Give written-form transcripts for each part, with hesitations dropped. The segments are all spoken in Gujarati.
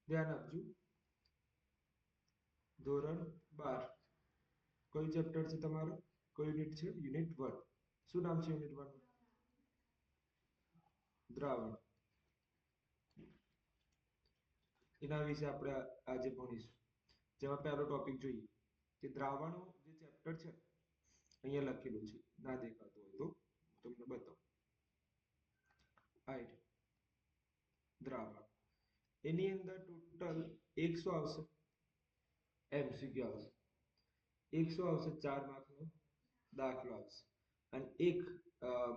ધ્યાન આપજો. ધોરણ 12 કયું ચેપ્ટર છે તમારું? કયું યુનિટ છે? યુનિટ 1. શું નામ છે યુનિટ 1? દ્રાવણ. એના વિશે આપણે આજે ભણીશું. જેમાં પહેલો ટોપિક જોઈએ કે દ્રાવણો જે ચેપ્ટર છે અહીંયા લખેલું છે, ના દેખાતું હોય તો તમને બતાવું. આ દ્રાવણ, એની અંદર ટોટલ 100 આવશે, MCQ આવશે. 100 આવશે, 4 માર્કનો દાખલો આવશે. અને એક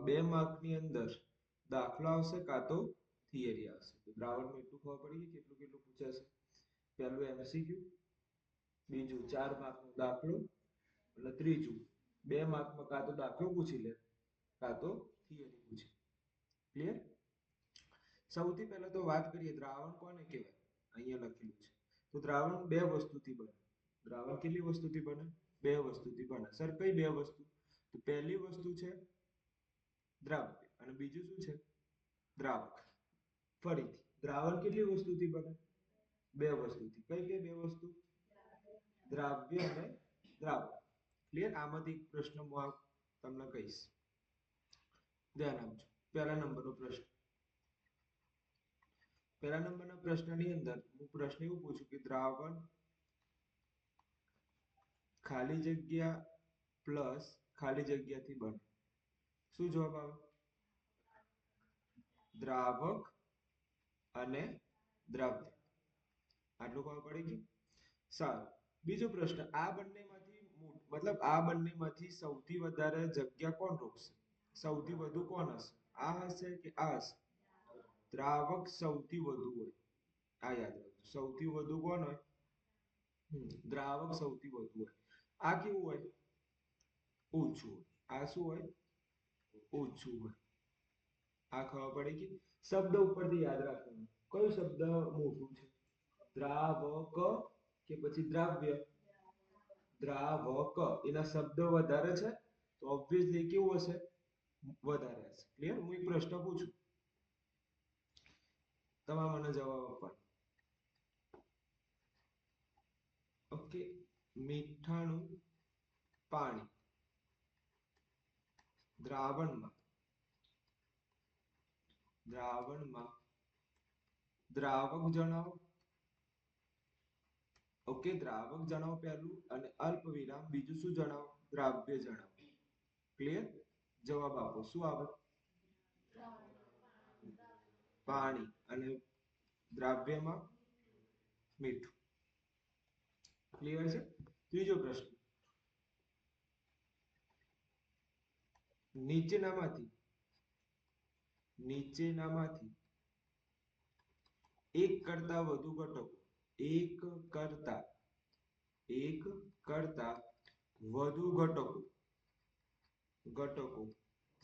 2 માર્કની અંદર દાખલો આવશે કાં તો થિયરી આવશે. તો દ્રાવણમાં એટલું ખબર પડી કે કેટલું કેટલું પૂછાશે. પહેલું MCQ, બીજું 4 માર્કનો દાખલો, અને ત્રીજું 2 માર્કમાં કાં તો દાખલો પૂછી લે કાં તો થિયરી પૂછી. ક્લિયર? સૌથી પહેલા તો વાત કરીએ દ્રાવણ કોને કહેવાય. અહીંયા લખેલું છે. તો દ્રાવણ બે વસ્તુથી બને. દ્રાવણ કેટલી વસ્તુથી બને? બે વસ્તુથી બને. સર કઈ બે વસ્તુ? તો પહેલી વસ્તુ છે દ્રાવ્ય અને બીજું શું છે? દ્રાવક. ફરીથી દ્રાવણ કેટલી વસ્તુથી બને? બે વસ્તુથી. કઈ કઈ બે વસ્તુ? દ્રાવ્ય અને દ્રાવક. ક્લિયર? આમાંથી એક પ્રશ્ન હું તમને કહીશ, ધ્યાન આપજો. પહેલા નંબરનો પ્રશ્ન. પહેલા નંબરના પ્રશ્નની અંદર હું પ્રશ્ન એવું પૂછું કે દ્રાવણ ખાલી જગ્યા પ્લસ ખાલી જગ્યાથી બને. શું જવાબ આવે? દ્રાવક અને દ્રાવ્ય. આટલું ખબર પડી ગઈ? સારું. બીજો પ્રશ્ન, આ બંનેમાંથી મતલબ આ બંનેમાંથી સૌથી વધારે જગ્યા કોણ રોકશે? સૌથી વધુ કોણ હશે? આ હશે કે આ હશે? દ્રાવક સૌથી વધુ હોય. આ યાદ રાખજો. સૌથી વધુ કોણ હોય? દ્રાવક સૌથી વધુ હોય. આ કેવું હોય? ઓછું હોય. આ શું હોય? ઓછું હોય. આ ખબર પડી ગઈ? શબ્દ ઉપરથી યાદ રાખવાનું. કયો શબ્દ મોટું છે? દ્રાવક કે પછી દ્રાવ્ય? દ્રાવક. એના શબ્દ વધારે છે તો ઓબ્વિયસલી કેવું હશે? વધારે હશે. ક્લિયર? હું એક પ્રશ્ન પૂછું, તમારે મને જવાબ આપવાનો. ઓકે. મીઠાનું પાણી દ્રાવણમાં દ્રાવક જણાવો. ઓકે, દ્રાવક જણાવો પહેલું, અને અલ્પ વિરામ બીજું શું જણાવો? દ્રાવ્ય જણાવો. ક્લિયર? જવાબ આપો. શું આવે? પાણી. અને દ્રાવ્યમાં મીઠું. ક્લિયર છે? ત્રીજો પ્રશ્ન, નીચેનામાંથી એક કરતા વધુ ઘટકો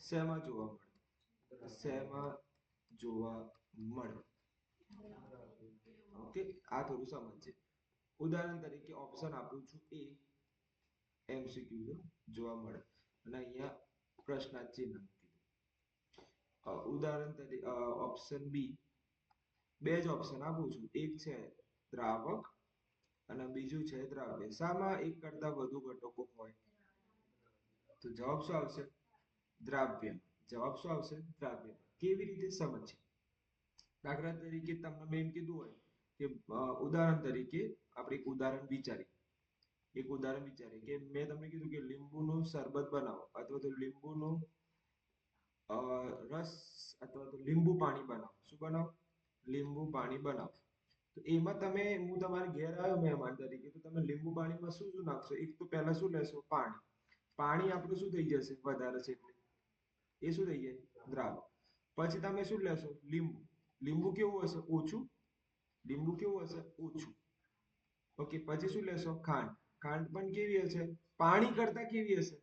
શેમાં જોવા મળે? ઓકે, આ થોડું સમજશે. ઉદાહરણ તરીકે ઓપ્શન આપું છું. એ MCQ જોવા મળે, અને અહીંયા પ્રશ્નાર્થ ચિહ્ન મૂકી. ઉદાહરણ તરીકે ઓપ્શન બી, બે જ ઓપ્શન આપું છું. એક છે દ્રાવક અને બીજું છે દ્રાવ્ય. શામાં એક કરતા વધુ ઘટકો હોય? તો જવાબ શું આવશે? દ્રાવ્ય. જવાબ શું આવશે? દ્રાવ્ય. કેવી રીતે સમજશે? દાખલા તરીકે તમને મેં એમ કીધું હોય કે ઉદાહરણ તરીકે આપણે એક ઉદાહરણ વિચારીએ કે મેં તમને કીધું કે લીંબુનું શરબત બનાવો, અથવા તો લીંબુનું રસ, અથવા તો લીંબુ પાણી બનાવો. શું બનાવો? લીંબુ પાણી બનાવો. તો એમાં હું તમારે ઘેર આવ્યો મહેમાન તરીકે, તો તમે લીંબુ પાણીમાં શું શું નાખશો? એક તો પહેલા શું લેશો? પાણી. પાણી આપણું શું થઈ જશે? વધારે છે એટલે એ શું થઈ જાય? દ્રાવક. પછી તમે શું લેશો? લીંબુ. લીંબુ કેવું હશે? ઓછું. ઓકે. પછી શું લેશો? ખાંડ. ખાંડ પણ કેવી હશે? પાણી કરતા કેવી હશે?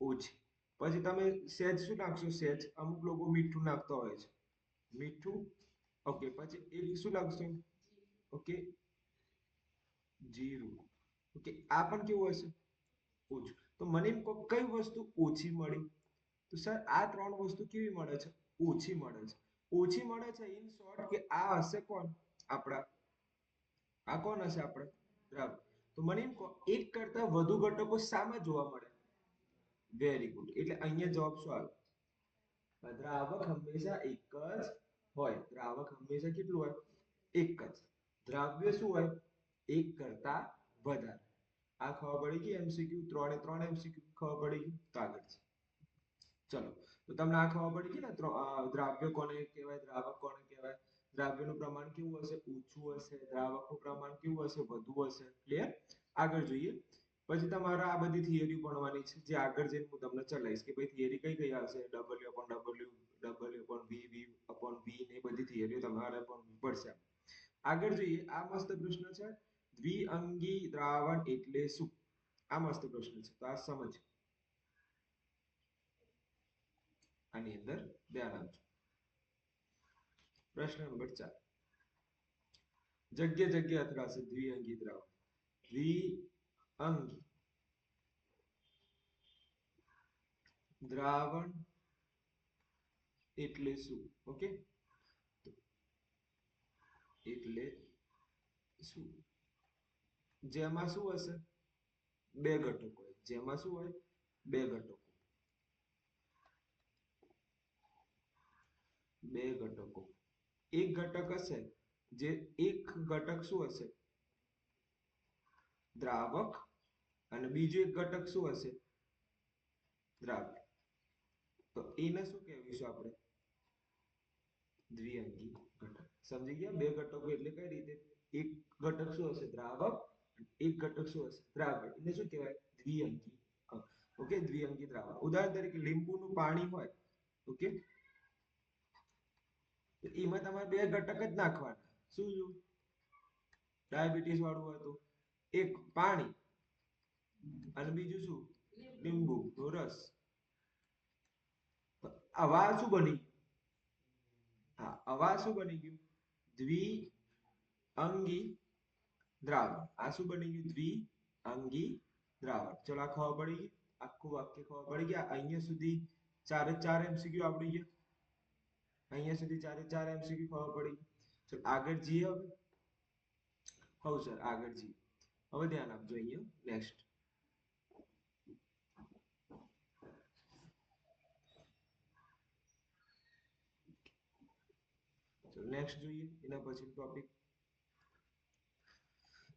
ઓછી. પછી તમે સહેજ શું નાખશો? સહેજ. અમુક લોકો મીઠું નાખતા હોય છે. મીઠું. ઓકે. પછી એક શું નાખશો? ઓકે, જીરું. ઓકે. આ પણ કેવું હશે? ઓછું. તો મને એમ કહો, કઈ વસ્તુ ઓછી મળી? તો સર આ ત્રણ વસ્તુ કેવી મળે છે? ઓછી મળે છે. ઓછી મળે છે ઇન શોર્ટ કે આ હશે કોણ? આપણા આ કોણ હશે આપણે દ્રાવક. તો મને એમ કહો એક કરતા વધુ ઘટકો શામાં જોવા મળે? Very good. એટલે અહીંયા જવાબ શું આવે? દ્રાવક હંમેશા એક જ હોય. દ્રાવક હંમેશા કેટલું હોય? એક જ. દ્રાવ્ય શું હોય? એક કરતા વધારે. આ ખબર પડી ગઈ એમસીક્યુ, 3 એ 3 એમસીક્યુ ખબર પડી ગઈ. તો આગળ છે. ચલો, તો તમને આ ખબર પડી ગઈ ને દ્રાવ્ય કોને કહેવાય, દ્રાવક કોને કહેવાય? દ્રાવ્યનું પ્રમાણ કેવું હશે? ઓછું હશે. દ્રાવકનું પ્રમાણ કેવું હશે? વધુ હશે. ક્લિયર? આગળ જોઈએ. પછી તમારે આ બધી થિયરી ભણવાની છે, જે આગળ જઈને હું તમને ચલાવીશ કે ભાઈ થિયરી કઈ કઈ આવશે. W upon W, W upon V, V upon V ને બધી થિયરીઓ તમારે ભણવી પડશે. આગળ જોઈએ. આ મસ્ત પ્રશ્ન છે, દ્વિઅંગી દ્રાવણ એટલે શું? આ મસ્ત પ્રશ્ન છે, તો આ સમજ. આની અંદર ધ્યાન આપજો. પ્રશ્ન નંબર 4. જગ્યા જગ્યા અથડાશે દ્વિઅંગી દ્રાવણ. દ્વિઅંગી દ્રાવણ એટલે શું? ઓકે, એટલે શું? જેમાં શું હશે? બે ઘટકો હોય. જેમાં શું હોય? બે ઘટકો. બે ઘટકો. એક ઘટક હશે, જે એક ઘટક શું હશે? દ્રાવક. અને બીજો એક ઘટક શું હશે? દ્રાવ્ય. તો એને શું કહેવીશું આપણે? દ્વિઅંગી ઘટક. સમજી ગયા? બે ઘટકો એટલે કઈ રીતે? એક ઘટક શું હશે? દ્રાવક. એક ઘટક શું હશે? દ્રાવ્ય. એને શું કહેવાય? દ્વિઅંગી. ઓકે, દ્વિઅંગી દ્રાવક. ઉદાહરણ તરીકે લીંબુનું પાણી હોય, ઓકે, તો એમાં તમારે બે ઘટક જ નાખવાના. શું શું? ડાયાબિટીસ વાળું હોય તો એક પાણી અને બીજું શું? લીંબુ નો રસ. આવા શું બની ગયું? હા, આવા શું બની ગયું? દ્વિઅંગી દ્રાવણ. આ શું બની ગયું? દ્વિઅંગી દ્રાવણ. ચલો, આ ખબર પડી ગઈ. આખું વાક્ય ખબર પડી ગયા. અહીંયા સુધી ચારે ચાર એમસીક્યુ આવડી ગયા. અહીંયા સુધી ચારે ચાર એમસીક્યુ ખબર પડી ગઈ. ચલો આગળ જઈએ હવે. હવ સર, આગળ જઈએ. હવે ધ્યાન આપજો. અહીંયા નેક્સ્ટ. ચલો નેક્સ્ટ જોઈએ. એના પછી ટોપિક.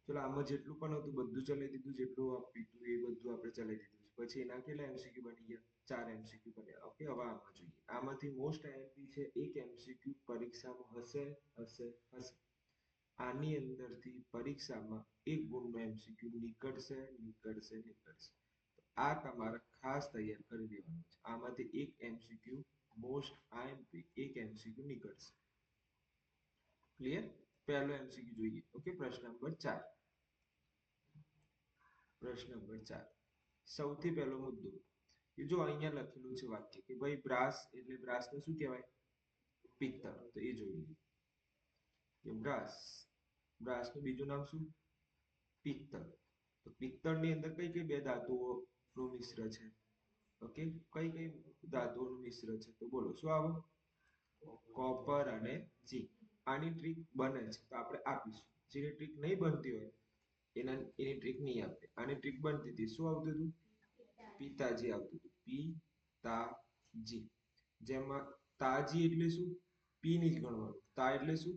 ચલો આમાં જેટલું પણ હતું બધું ચલાવી દીધું. જેટલું આપ્યું હતું એ બધું આપણે ચલાવી દીધું. પછી એના કેટલા એમસીક્યુ બની ગયા? 4 એમસીક્યુ બન્યા. ઓકે, હવે આમાં જોઈએ. આમાંથી મોસ્ટ આઈએમપી છે, એક એમસીક્યુ પરીક્ષામાં હશે હશે હશે. આની અંદરથી પરીક્ષામાં એક ગુણનો એમસીક્યુ નીકળશે નીકળશે નીકળશે. આ તમારે ખાસ તૈયાર કરી દેવાનું છે. આમાંથી એક એમસીક્યુ મોસ્ટ આઈએમપી એક એમસીક્યુ નીકળશે. ક્લિયર? પહેલો એમસીક્યુ જોઈએ. ઓકે, પ્રશ્ન નંબર 4. પ્રશ્ન નંબર 4. સૌથી પહેલો મુદ્દો એ જો અહીંયા લખેલું છે વાક્ય કે ભાઈ બ્રાસ એટલે બ્રાસને શું કહેવાય? પિત્તળ. તો એ જોઈ લઈએ કે બ્રાસનું બીજું નામ શું? પિત્તળ. તો પિત્તળની અંદર કઈ કઈ બે ધાતુઓનું મિશ્ર છે? ઓકે, કઈ કઈ ધાતુઓનું મિશ્ર છે? તો બોલો શું આવે? કોપર અને ઝીંક. આની ટ્રીક બને છે તો આપણે આપીશું. જેની ટ્રીક નહીં બનતી હોય એની ટ્રીક નહીં આપે. આની ટ્રીક બનતી હતી. શું આવતું હતું? પિતાજી આવતું હતું. પિતાજી. જેમાં તાજી એટલે શું? પી ની જ ગણવાનું. તા એટલે શું?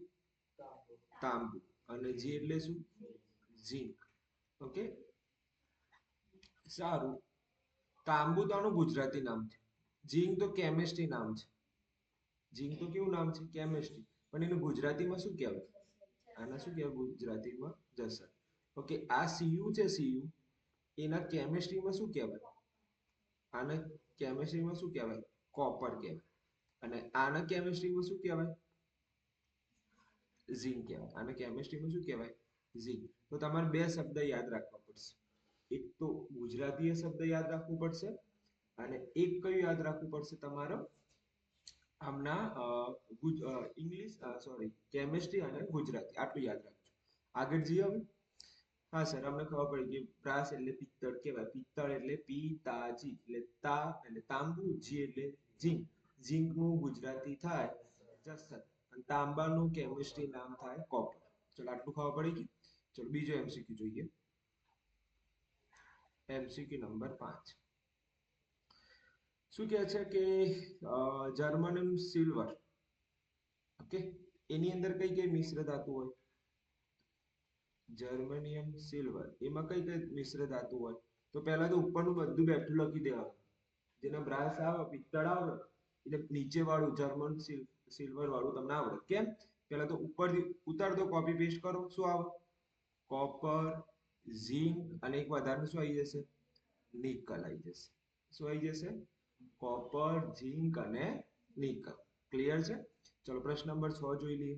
તાંબુ. અને જી એટલે શું? ઝીંક. ઓકે, સારું. તાંબુ તો આનું ગુજરાતી નામ છે. ઝીંક તો કેમિસ્ટ્રી નામ છે. ઝીંક તો કેવું નામ છે? કેમિસ્ટ્રી. પણ એનું ગુજરાતીમાં શું કહેવાય? આને શું કહેવાય ગુજરાતીમાં? જસર. ઓકે, આ સીયુ છે. સીયુ એના કેમિસ્ટ્રીમાં શું કહેવાય? આને કેમિસ્ટ્રીમાં શું કહેવાય? કોપર કહેવાય. અને આના કેમિસ્ટ્રીમાં શું કહેવાય? ઝીંક કહેવાય. આને કેમિસ્ટ્રીમાં શું કહેવાય? ઝીંક. તો તમારે બે શબ્દ યાદ રાખવા પડશે. એક તો ગુજરાતી શબ્દ યાદ રાખવું પડશે અને એક કયું યાદ રાખવું પડશે તમારે? આમના ઇંગ્લિશ સોરી કેમિસ્ટ્રી અને ગુજરાતી. આટલું યાદ રાખજો. આગળ જઈએ હવે. હા સર, અમને ખબર પડી કે બ્રાસ એટલે પિત્તળ કહેવાય. પિત્તળ એટલે પિતાજી. એટલે તા એટલે તાંબુ, જી એટલે ઝીંક. ઝીંક નું ગુજરાતી થાય જસત. અને તાંબાનું કેમિસ્ટ્રી નામ થાય કોપર. ચલો આટલું ખબર પડી ગઈ. ચલો બીજો એમસીક્યુ જોઈએ. એમસીક્યુ નંબર 5 શું કહે છે કે જર્મનિયમ સિલ્વર, ઓકે, એની અંદર કઈ કઈ મિશ્ર ધાતુ હોય? જર્મનિયમ સિલ્વર એમાં કઈ કઈ મિશ્ર ધાતુ હોય? તો પહેલા તો ઉપરનું બધું બેઠું લખી દેવાનું. જેને બ્રાસ આવે, પિત્તળ આવે, એટલે નીચે વાળું જર્મન સિલ્વર વાળું તમને આવડે. કેમ? પહેલા તો ઉપરથી ઉતાર દો, કોપી પેસ્ટ કરો, શું આવે? કોપર, ઝિંક અને એક વધારે શું આવી જશે? નિકલ આવી જશે. શું આવી જશે? કોપર, ઝિંક અને નિકલ. ક્લિયર છે? ચલો પ્રશ્ન નંબર 6 જોઈ લઈએ.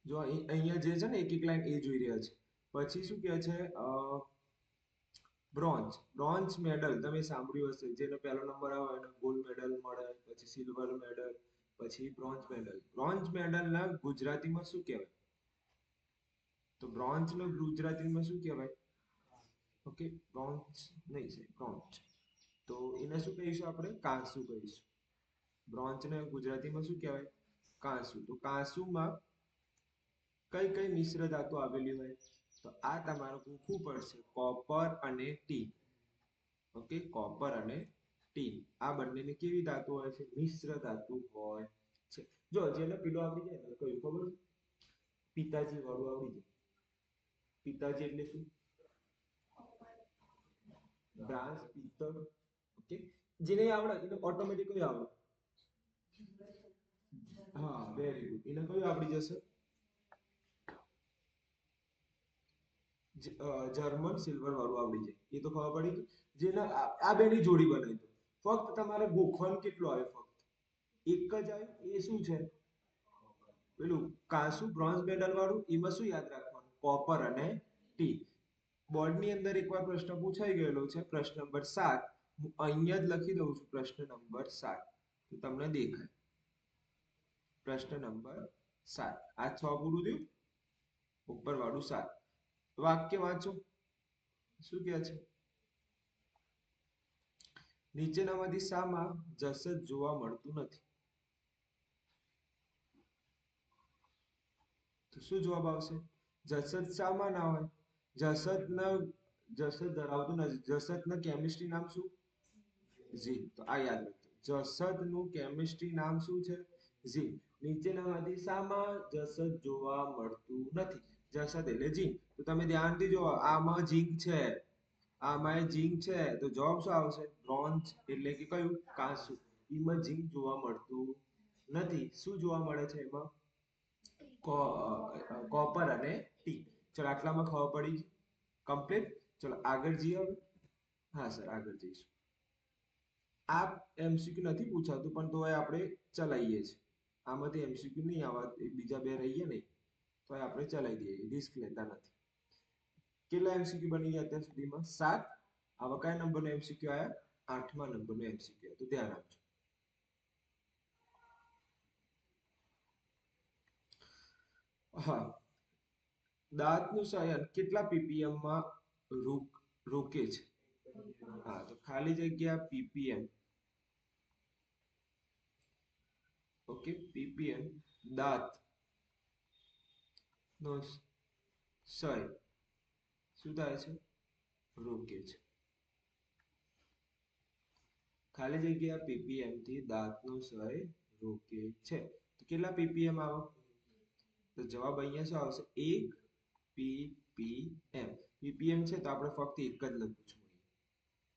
જો અહીંયા જે છે ને એક એક લાઈન એ જોઈ રહ્યા છે. પછી શું કહે છે? બ્રોન્ઝ મેડલ તમે સાંભળ્યું હશે, જેનો પહેલો નંબર આવે એને ગોલ્ડ મેડલ મળે, પછી સિલ્વર મેડલ, પછી બ્રોન્ઝ મેડલ. બ્રોન્ઝ મેડલના ગુજરાતીમાં શું કહેવાય? તો બ્રોન્ઝ નો ગુજરાતીમાં શું કહેવાય? ઓકે, બ્રોન્ઝ નહીં છે, બ્રોન્ઝ. તો એને શું કહીશું આપણે? કાંસુ કહીશું. બ્રોન્ઝ ને ગુજરાતીમાં શું કહેવાય? કાંસુ. તો કાંસુમાં કઈ કઈ મિશ્ર ધાતુ આવેલી હોય? તો આ તમારે પૂછવું પડશે. કોપર અને ટી. ઓકે, કોપર અને ટી આ બંનેની કેવી ધાતુ હોય છે? મિશ્ર ધાતુ હોય છે. જો જેને પીલો આવડી જાય ને કયું ખબર? પિતાજી વાળું આવડી જાય. પિતાજી એટલે શું? બ્રાસ, પિત્તળ. ઓકે, જેને આવડે એને ઓટોમેટિકલી આવડે. હા, વેરી ગુડ. એને કયું આવડી જશે? જર્મન સિલ્વર વાળું આવડી જાય. એ તો ખબર પડી ગઈ. જેને આ બેની જોડી બનાવી દો. ફક્ત તમારે ગોખવાનું કેટલું આવે? ફક્ત એક જ આવે. એ શું છે? પેલું કાંસુ બ્રોન્ઝ મેડલ વાળું. એમાં શું યાદ રાખવાનું? કોપર અને ટી. બોર્ડની અંદર એકવાર પ્રશ્ન પૂછાઈ ગયેલો છે, પ્રશ્ન નંબર 7. હું અહીંયા જ લખી દઉં છું પ્રશ્ન નંબર 7, તો તમને દેખાય. પ્રશ્ન નંબર 7. આ 6 પૂરું થયું, ઉપર વાળું 7. વાક્ય વાંચો. શું કહે છે? નીચેનામાંથી શામાં જસત જોવા મળતું નથી? તો શું જવાબ આવશે? જસત શામાં ના હોય? જસતના જસત ધરાવતું નથી. જસતના કેમિસ્ટ્રી નામ શું? ઝીંક. તો આ યાદ રાખજો. જસતનું કેમિસ્ટ્રી નામ શું છે? ઝીંક. નીચેનામાંથી શામાં જસત જોવા મળતું નથી? જસત એટલે ઝીંક. તો તમે ધ્યાનથી જુઓ, આમાં ઝીંક છે, આમાં ઝીંક છે, તો જવાબ શું આવશે? બ્રોન્ઝ એટલે કે કયું? કાંસુ. એમાં ઝીંક જોવા મળતું નથી. શું જોવા મળે છે એમાં? કોપર અને ટી. ચલો આટલામાં ખબર પડી? કમ્પ્લીટ. ચલો આગળ જઈએ હવે. હા સર, આગળ જઈશું. આ એમસીક્યુ નથી પૂછાતું, પણ તોય આપણે ચલાવીએ છીએ. આમાંથી એમસીક્યુ નહીં આવવા, બીજા બે રહીએ ને, તો આપણે ચલાવી દઈએ, રિસ્ક લેતા નથી. કેટલા એમસીક્યુ બની ગયા અત્યાર સુધીમાં? 7. આવા કયા નંબરનો એમસીક્યુ આયા? 8મા નંબરનો એમસીક્યુ. તો ધ્યાન આપજો. હા, દાંતનું શયન કેટલા પીપીએમ માં રોકે છે? હા, તો ખાલી જગ્યા પીપીએમ. ઓકે, પીપીએમ દાંત નો ક્ષય શું થાય છે? રોકે છે. ખાલી જગ્યા પીપીએમ થી દાંતનો ક્ષય રોકે છે. તો કેટલા પીપીએમ આવે? તો જવાબ અહીંયા શું આવશે? 1 પીપીએમ. પીપીએમ છે તો આપણે ફક્ત એક જ લખવું છે.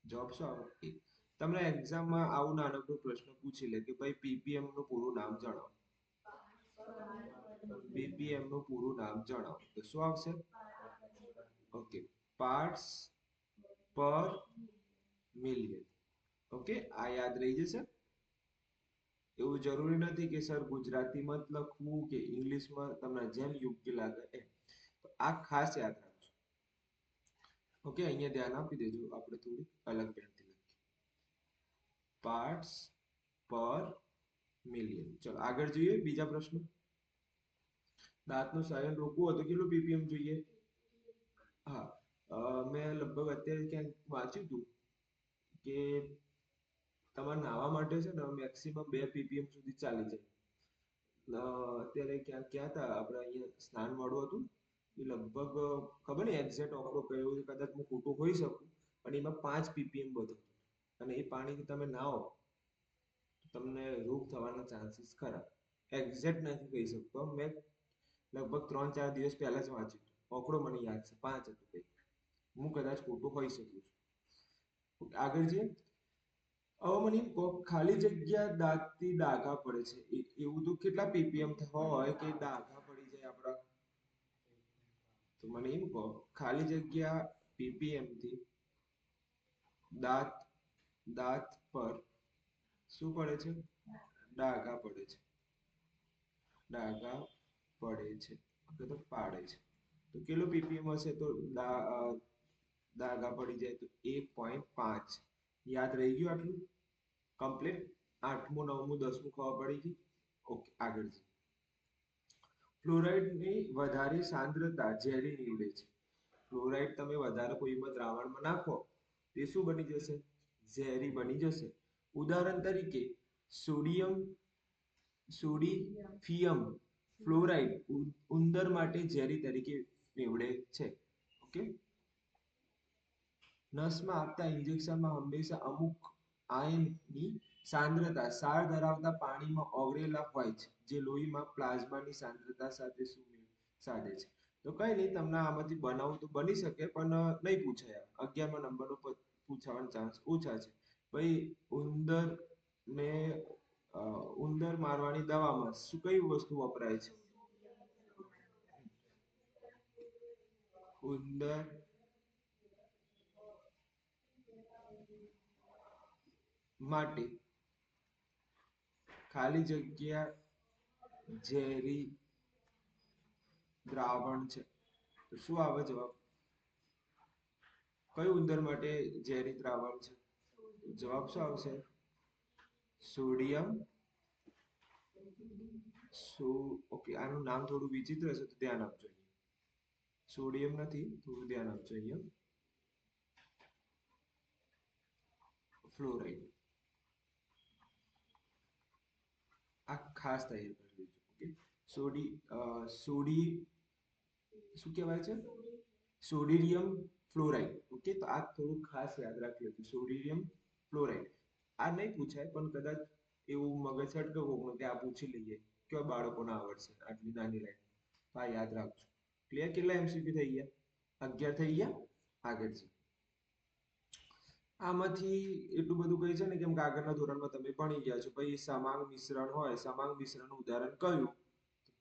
જવાબ શું આવે? 1. તમને એક્ઝામમાં આવું નાનકડો પ્રશ્ન પૂછી લે કે ભાઈ પીપીએમ નું પૂરું નામ જણાવો. પીપીએમ નું પૂરું નામ જણાવો, તો શું આવશે? ઓકે, પાર્ટ્સ પર મિલિયન. ઓકે, આ યાદ રહી જશે. એવું જરૂરી નથી કે સર ગુજરાતીમાં જ લખવું કે ઇંગ્લિશમાં, તમને જેમ યોગ્ય લાગે એમ. તો આ ખાસ યાદ રાખજો. ઓકે, અહીંયા ધ્યાન આપી દેજો. આપણે થોડી અલગ પેનથી લખીએ. પાર્ટ્સ પર મિલિયન. ચલો આગળ જોઈએ. બીજા પ્રશ્ન. દાંતનું શયન રોકવું હોય તો કેટલું પીપીએમ જોઈએ? હા, મેં લગભગ અત્યારે ક્યાંક વાંચ્યું હતું કે તમારે નાહવા માટે છે ને મેક્સિમમ 2 પીપીએમ સુધી ચાલી જાય. અત્યારે ક્યાં હતા આપણે? અહીંયા સ્નાન મળું હતું, એ લગભગ ખબર નહીં એક્ઝેક્ટ આંકડો કયો છે, કદાચ હું ખોટું હોઈ શકું, પણ એમાં 5 ppm બધું. અને એ પાણીથી તમે નાહો તો તમને રોગ થવાના ચાન્સીસ ખરા. એક્ઝેક્ટ નથી કહી શકતો, મેં લગભગ 3-4 દિવસ પહેલા જ વાંચ્યું હતું. આંકડો મને યાદ છે 5 હતું કંઈક. હું કદાચ ખોટું હોઈ શકું છું. આગળ જઈએ. હવે મને એમ કહો, ખાલી જગ્યા દાંતથી ડાઘા પડે છે, એવું તો કેટલા ppm હોય કે ડાઘા પડી જાય આપણા? તો મને એમ કહો, ખાલી જગ્યા ppm થી દાંત દાંત પર શું પડે છે? ડાઘા પડે છે. ડાઘા પડે છે કે તો પાડે છે. તો કેટલો ppm હશે? તો દાગા પડી જાય તો 1.5. યાદ રહી ગયું આટલું કમ્પ્લીટ? આઠમું, નવમું, 10મું ખબર પડી ગઈ? ઓકે, આગળ જઈએ. ફ્લોરાઇડની વધારે સાંદ્રતા ઝેરી નીવડે છે. ફ્લોરાઇડ તમે વધારે કોઈમાં દ્રાવણમાં નાખો તે શું બની જશે? ઝેરી બની જશે. ઉદાહરણ તરીકે સોડિયમ ફ્લોરાઇડ ઉંદર માટે ઝેરી તરીકે નીવડે છે. ઓકે. નસમાં આપતા ઇન્જેક્શનમાં હંમેશા અમુક આયનની સાંદ્રતા સાર ધરાવતા પાણીમાં ઓગળેલા હોય છે, જે લોહીમાં પ્લાઝમાની સાંદ્રતા સાથે સુમેળ સાધે છે. તો કઈ નહીં, તમને આમાંથી બનાવવું તો બની શકે, પણ નહીં પૂછાય. 11મા નંબરનો પૂછાવાનો ચાન્સ ઓછા છે. ભાઈ, ને ઉંદર મારવાની દવામાં કઈ વસ્તુ વપરાય છે? ઉંદર માટે ખાલી જગ્યા ઝેરી દ્રાવણ છે. તો શું આવે જવાબ? કયું ઉંદર માટે ઝેરી દ્રાવણ છે? જવાબ શું આવશે? સોડિયમ. ઓકે, આનું નામ થોડું વિચિત્ર છે, તો ધ્યાન આપજો. સોડિયમ નથી, થોડું ધ્યાન આપજો અહીંયા. ફ્લોરાઇડ. આ ખાસ તૈયાર કરી દેજો. ઓકે. સોડી શું કહેવાય છે? Sodium fluoride. ઓકે, તો આ થોડું ખાસ યાદ રાખી લેજો. Sodium fluoride. આ નહીં પૂછાય, પણ કદાચ એવું મગજ હટકે કે આ પૂછી લઈએ, કયો બાળકોને આવડશે આટલી નાની લાઈન. હા, યાદ રાખજો. ક્લિયર? કેટલા MCQ થઈ ગયા? 11 થઈ ગયા. આગળ છે. આમાંથી એટલું બધું કહે છે ને, કેમ કે આગળના ધોરણમાં તમે ભણી ગયા છો. પછી સમાંગ મિશ્રણ હોય, સમાંગ મિશ્રણનું ઉદાહરણ કયું?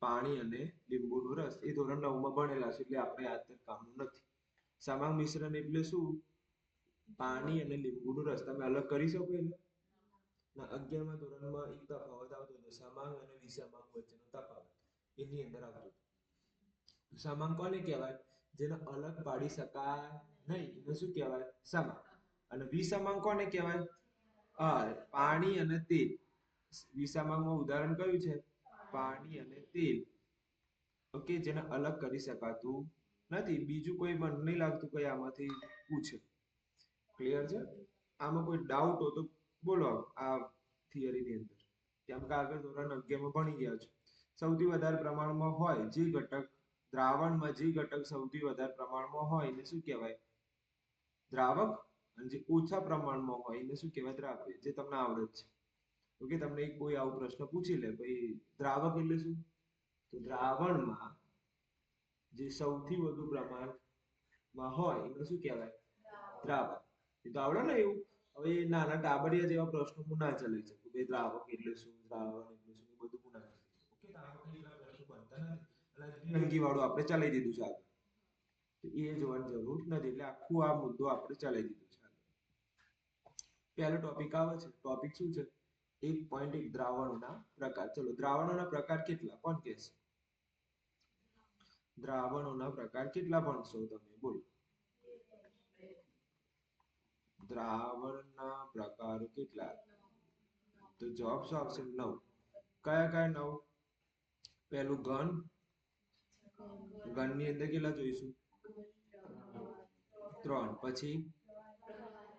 પાણી અને લીંબુનો રસ. એ ધોરણ 9માં ભણેલા છે, એટલે આપણે યાદ કામનું નથી. સમાંગ મિશ્રણ એટલે શું? પાણી અને લીંબુનો રસ. તમે અલગ કરી શકો એને? 11મા ધોરણમાં એક તફાવત આવતો હતો, સમાંગ અને વિષમાંગ વચ્ચેનો તફાવત. એની અંદર આવતો હતો. સમાંગ કોને કહેવાય? જેને અલગ પાડી શકાય નહીં, એને શું કહેવાય? સમાંગ. અને વિષમાંગ કોને કહેવાય? પાણી અને તેલ. વિષમાંગમાં ઉદાહરણ કયું છે? પાણી અને તેલ. ઓકે, જેને અલગ કરી શકાતું નથી. બીજું કોઈ મને નહીં લાગતું કઈ આમાંથી પૂછે. ક્લિયર છે? આમાં કોઈ ડાઉટ હોય તો બોલો આ થિયરીની અંદર. કેમ કે આગળ ધોરણ 11માં ભણી ગયા છો. સૌથી વધારે પ્રમાણમાં હોય જે ઘટક દ્રાવણમાં, જે ઘટક સૌથી વધારે પ્રમાણમાં હોય એને શું કહેવાય? દ્રાવક. અને જે ઓછા પ્રમાણમાં હોય એને શું કહેવાય? દ્રાવ્ય. જે તમને આવડે છે. ઓકે, તમને કોઈ આવો પ્રશ્ન પૂછી લે, ભાઈ દ્રાવક એટલે શું? તો દ્રાવણમાં જે સૌથી વધુ પ્રમાણમાં હોય એને શું કહેવાય? દ્રાવક. એ તો આવડે ને એવું. હવે નાના ટાબરિયા જેવા પ્રશ્નો હું ના ચલાવી શકું. ભાઈ દ્રાવક એટલે શું? દ્રાવણ એટલે શું? બધું હું ના કરી શકું. ઓકે, તો આવા કેટલા પ્રશ્નો બનતા નથી. અને દ્વિઅંગી વાળું આપણે ચલાવી દીધું છે આગળ. તો એ જોવાની જરૂર નથી. એટલે આખું આ મુદ્દો આપણે ચલાવી દીધું છે. પહેલો ટોપિક આવે છે. ટોપિક શું છે? 1.1 દ્રાવણોના પ્રકાર. ચલો, દ્રાવણોના પ્રકાર કેટલા? કોણ કહેશે? દ્રાવણોના પ્રકાર કેટલા ભણશો તમે? બોલો. દ્રાવણના પ્રકાર કેટલા? તો જવાબ શું આવશે? 9. કયા કયા 9? પહેલું ઘન. ઘનની અંદર કેટલા જોઈશું? 3. પછી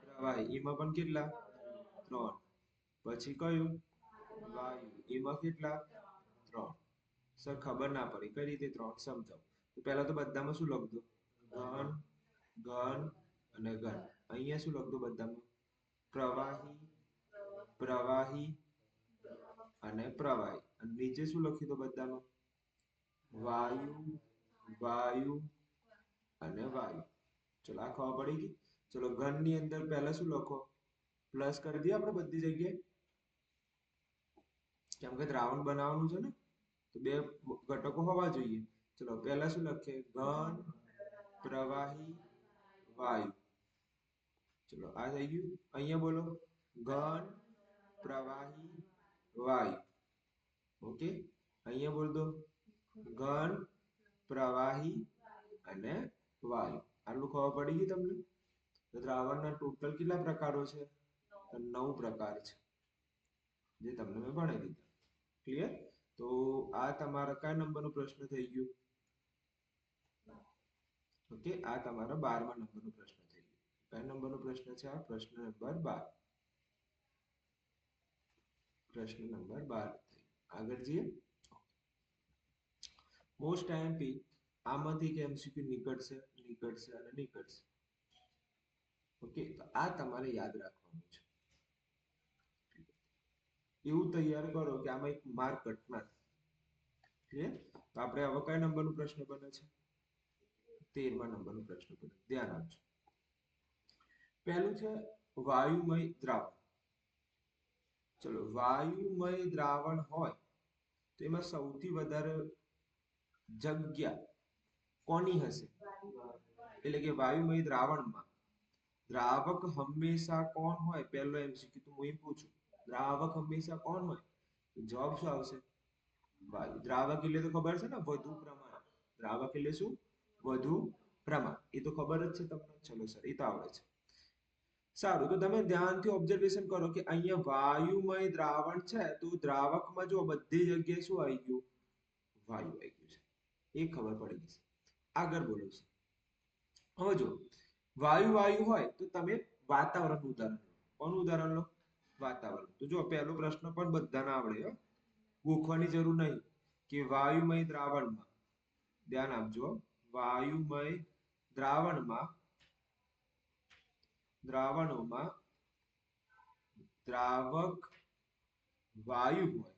પ્રવાહી. એમાં પણ કેટલા? 3. પછી કયું? વાયુ. એમાં કેટલા? 3. સર ખબર ના પડી, કઈ રીતે 3? સમજાવો. તો પહેલા તો બધામાં શું લખજો? ઘન, ઘન અને ઘન. અહીંયા શું લખજો બધામાં? પ્રવાહી, પ્રવાહી અને પ્રવાહી. અને નીચે શું લખ્યું તો બધામાં? વાયુ, વાયુ અને વાયુ. ચલો આ ખબર પડી ગઈ. ચલો ઘન ની અંદર પહેલા શું લખો? પ્લસ કરી દઈએ આપણે બધી જગ્યાએ, કેમ કે દ્રાવણ બનાવવાનું છે ને, તો બે ઘટકો હોવા જોઈએ. ચલો પહેલા શું લખીએ? ઘન, પ્રવાહી, વાયુ. ચલો આ થઈ ગયું. અહીંયા બોલો ઘન, પ્રવાહી, વાયુ. ઓકે, અહીંયા બોલ દો ઘન, પ્રવાહી અને વાયુ. આટલું ખબર પડી ગઈ તમને? તો દ્રાવણના ટોટલ કેટલા પ્રકારો છે? તો 9 પ્રકાર છે, જે તમને મેં ભણાવી દીધા. ક્લિયર? તો આ તમારા કયા નંબરનો પ્રશ્ન થઈ ગયો? ઓકે, આ તમારા 12મા નંબરનો પ્રશ્ન થઈ ગયો. કયા નંબરનો પ્રશ્ન છે આ? પ્રશ્ન નંબર 12. પ્રશ્ન નંબર 12 થઈ. આગળ જઈએ. મોસ્ટ આઈએમપી આમાંથી કે એમસીક્યુ નીકળશે, નીકળશે અને નીકળશે. ઓકે, તો આ તમારે યાદ રાખવાનું છે. એવું તૈયાર કરો કે આમાં એક માર્ક કટ ના થાય. ક્લિયર? તો આપણે હવે કયા નંબરનો પ્રશ્ન બને છે? 13મા નંબરનો પ્રશ્ન બને. ધ્યાન આપજો. પહેલું છે વાયુમય દ્રાવણ. ચલો વાયુમય દ્રાવણ હોય તો એમાં સૌથી વધારે જગ્યા કોની હશે? એટલે કે વાયુમય દ્રાવણમાં દ્રાવક હંમેશા કોણ હોય? પહેલો એમસીક્યુ તો હું પૂછું, દ્રાવક હંમેશા કોણ હોય? જવાબ શું આવશે? વાયુ. દ્રાવક એટલે તો ખબર છે ને, વધુ પ્રમાણ. દ્રાવક એટલે શું? વધુ પ્રમાણ. એ તો ખબર જ છે તમને. ચલો સર, એ તો આવડે છે. સારું, તો તમે ધ્યાનથી ઓબ્ઝર્વેશન કરો કે અહીંયા વાયુમય દ્રાવણ છે, તો દ્રાવકમાં જો બધી જગ્યાએ શું આવી ગયું? વાયુ આવી ગયું છે. એ ખબર પડી ગઈ. આગળ બોલો છે. હવે જો વાયુ વાયુ હોય તો તમે વાતાવરણ ઉદાહરણ લો. કોનું ઉદાહરણ લો? વાતાવરણ. તો જો પહેલો પ્રશ્ન પણ બધાને આવડે હો, ગોખવાની જરૂર નહીં કે વાયુમય દ્રાવણમાં, ધ્યાન આપજો, વાયુમય દ્રાવણમાં, દ્રાવણોમાં દ્રાવક વાયુ હોય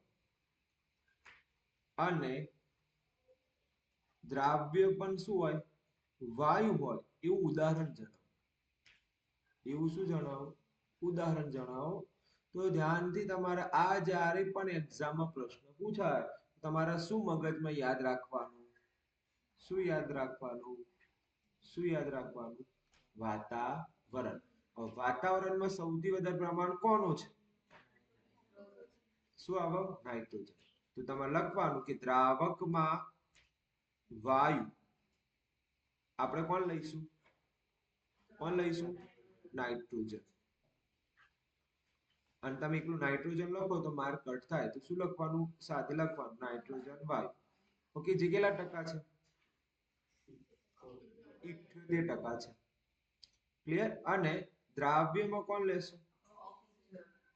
અને દ્રાવ્ય પણ શું હોય? વાયુ હોય. એવું ઉદાહરણ જણાવો. એવું શું જણાવો? ઉદાહરણ જણાવો. તો ધ્યાનથી તમારે આ જ્યારે પણ એક્ઝામમાં પ્રશ્ન પૂછાય, તમારે શું મગજમાં યાદ રાખવાનું? શું યાદ રાખવાનું? શું યાદ રાખવાનું? વાતાવરણ. વાતાવરણમાં સૌથી વધારે પ્રમાણ કોનું છે? શું આવે? નાઇટ્રોજન. તો તમારે લખવાનું કે દ્રાવકમાં વાયુ, આપણે કોણ લઈશું? કોણ લઈશું? નાઇટ્રોજન. અને તમે એકલું નાઇટ્રોજન લખો તો માર્ક કટ થાય. તો શું લખવાનું? સાથે લખવાનું નાઇટ્રોજન વાયુ. ઓકે, જે કેટલા ટકા છે? 78% છે. ક્લિયર? અને દ્રાવ્યમાં કોણ લેશો?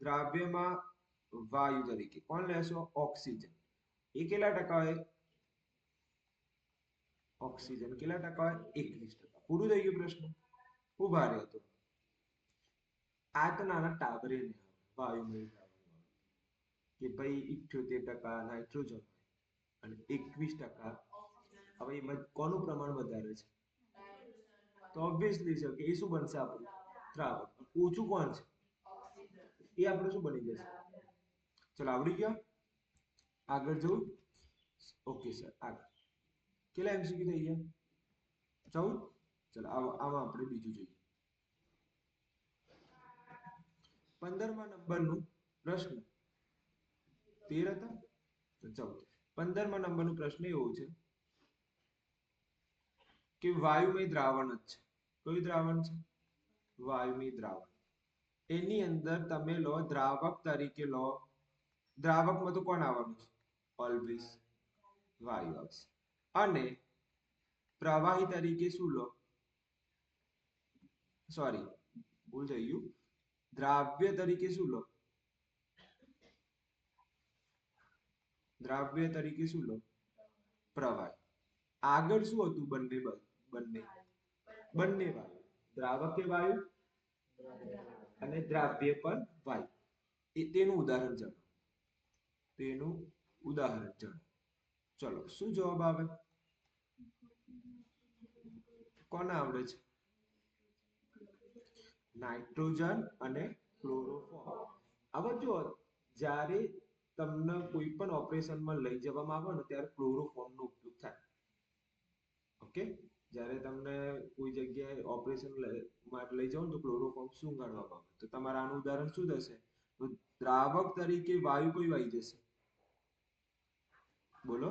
દ્રાવ્યમાં વાયુ તરીકે કોણ લેશો? ઓક્સિજન. એ કેટલા ટકા હોય? ઓક્સિજન કેટલા ટકા હોય? 21%. પૂરું થઈ ગયું પ્રશ્ન. ખૂબ ભારે હતો. આ તો નાના ટાબરે ને વાયુમય દ્રાવણ કે ભાઈ 78% નાઇટ્રોજન હોય અને 21%. હવે એમાં કોનું પ્રમાણ વધારે છે? તો ઓબ્વિયસલી છે કે એ શું બનશે આપણું? દ્રાવક. ઓછું કોણ છે? એ આપણે શું બની જશે? ચલો આવડી ગયા? આગળ જવું. ઓકે સર, આગળ કેટલા એમસીક્યુ થઈ ગયા? 14. ચલો આમાં આપણે બીજું જોઈએ. 15મા નંબરનું પ્રશ્ન. 13 હતા તો 14. 15મા નંબરનો પ્રશ્ન એવો છે કે વાયુમય દ્રાવણ જ છે. કયું દ્રાવણ છે? વાયુમય દ્રાવણ. એની અંદર તમે લો દ્રાવક તરીકે લો, દ્રાવકમાં તો કોણ આવવાનું છે? ઓલવેઝ વાયુ આવશે. અને પ્રવાહી તરીકે શું લો? સોરી, ભૂલ થઈ ગયું. દ્રાવ્ય તરીકે શું લો? દ્રાવ્ય તરીકે શું લો? પ્રવાહી. આગળ શું હતું? બંને બંને બંને વાયુ, દ્રાવક એ વાયુ અને દ્રાવ્ય પણ વાયુ. તેનું ઉદાહરણ જણાવો. તેનું ઉદાહરણ જણાવો. ચલો, શું જવાબ આવે? કોને આવડે છે? નાઇટ્રોજન અને ક્લોરોફોર્મ. હવે જો જ્યારે તમને કોઈ પણ ઓપરેશનમાં લઈ જવામાં આવે ને ત્યારે ક્લોરોફોર્મનો ઉપયોગ થાય. ઓકે, જ્યારે તમને કોઈ જગ્યાએ ઓપરેશન માટે લઈ જાવ ને તો ક્લોરોફોર્મ શું કાઢવામાં આવે? તો તમારા આનું ઉદાહરણ શું થશે? તો દ્રાવક તરીકે વાયુ કઈ આવી જશે? બોલો.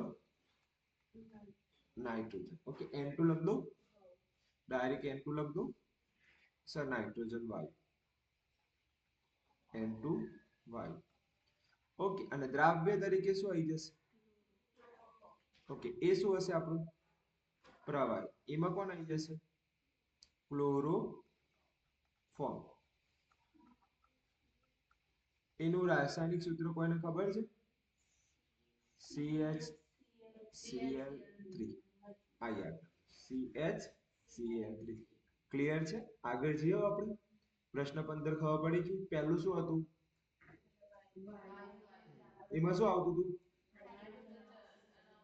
નાઇટ્રોજન. ઓકે, N2 લખ દો. ડાયરેક્ટ N2 લખ દો. સર નાઇટ્રોજન વાયુ, N2 વાયુ. ઓકે, અને દ્રાવ્ય તરીકે શું આવી જશે? ઓકે, એ શું હશે આપણું? પ્રવાહી. એમાં કોણ આવી જશે? ક્લોરોફોર્મ. એનું રાસાયણિક સૂત્ર કોઈને ખબર છે? CHCl3. આ યાદ, CHCl3. ક્લિયર છે? આગળ જઈએ આપણે. પ્રશ્ન 15 ખબર પડી ગઈ. પહેલું શું હતું? એમાં શું આવતું હતું?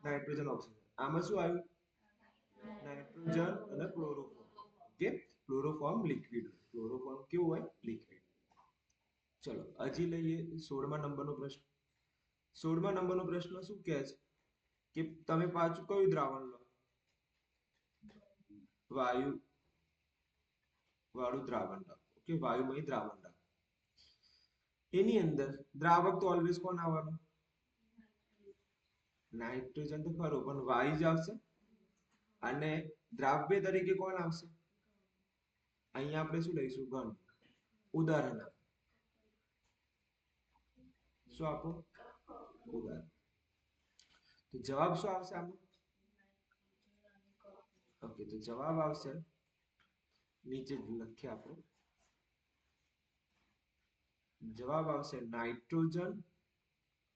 Nitrogen, oxygen. આમાં શું આવ્યું? નાઇટ્રોજન અને chloroform. Okay, chloroform liquid. Chloroform કેવું હોય? લિક્વિડ. ચલો, હજી લઈએ 16મા નંબરનો પ્રશ્ન. 16મા નંબરનો પ્રશ્ન શું કહે છે? કે તમે પાછું કયું દ્રાવણ લો? વાયુ વાળું દ્રાવણ લો. ઓકે, વાયુમય દ્રાવણ લો. એની અંદર દ્રાવક તો ઓલવેઝ કોણ આવવાનું? નાઇટ્રોજન તો ખરું, પણ વાયુ જ આવશે. અને દ્રાવ્ય તરીકે કોણ આવશે? અહીંયા આપણે શું લઈશું? ઘન. ઉદાહરણ શું આપો? ઉદાહરણ. તો જવાબ શું આવશે આમાં? ઓકે, તો જવાબ આવશે નીચે લખીએ આપણે. જવાબ આવશે નાઇટ્રોજન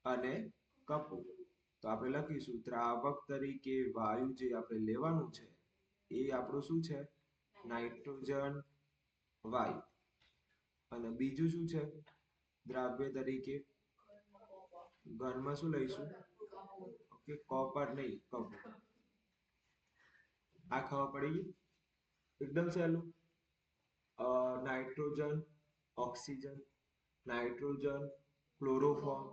અને કપો. તો આપણે લખીશું દ્રાવક તરીકે વાયુ જે આપણે લેવાનું છે એ આપણું શું છે? નાઇટ્રોજન વાયુ. અને બીજું શું છે? દ્રાવ્ય તરીકે ઘનમાં શું લઈશું? ઓકે, કોપર નહીં, કપો. આ ખબર પડી ગઈ? એકદમ સહેલું. Nitrogen, oxygen, nitrogen, chloroform,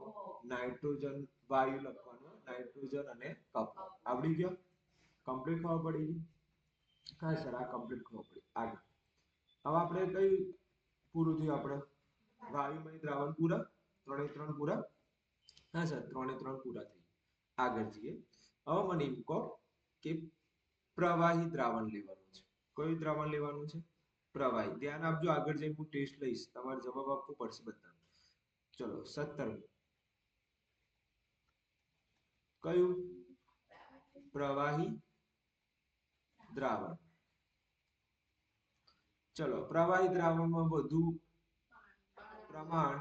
nitrogen વાયુ લખવાનું, નાઇટ્રોજન અને કપ. આવડી ગયો? કમ્પ્લીટ ખબર પડી ગઈ? હા સર, આ કમ્પ્લીટ ખબર પડી. આગળ હવે આપણે કઈ પૂરું થયું? આપણે વાયુમય દ્રાવણ પૂરા, 3 3 પૂરા. હા સર, 3 3 પૂરા થઈ. આગળ જઈએ. હવે મને એમ કહો કે પ્રવાહી દ્રાવણ લેવાનું છે. કયું દ્રાવણ લેવાનું છે? પ્રવાહી. ધ્યાન આપજો, આગળ જઈને હું ટેસ્ટ લઈશ, તમારે જવાબ આપવો પડશે બધાને. ચલો, 17. કયું? પ્રવાહી દ્રાવણ. ચલો, પ્રવાહી દ્રાવણમાં વધુ પ્રમાણ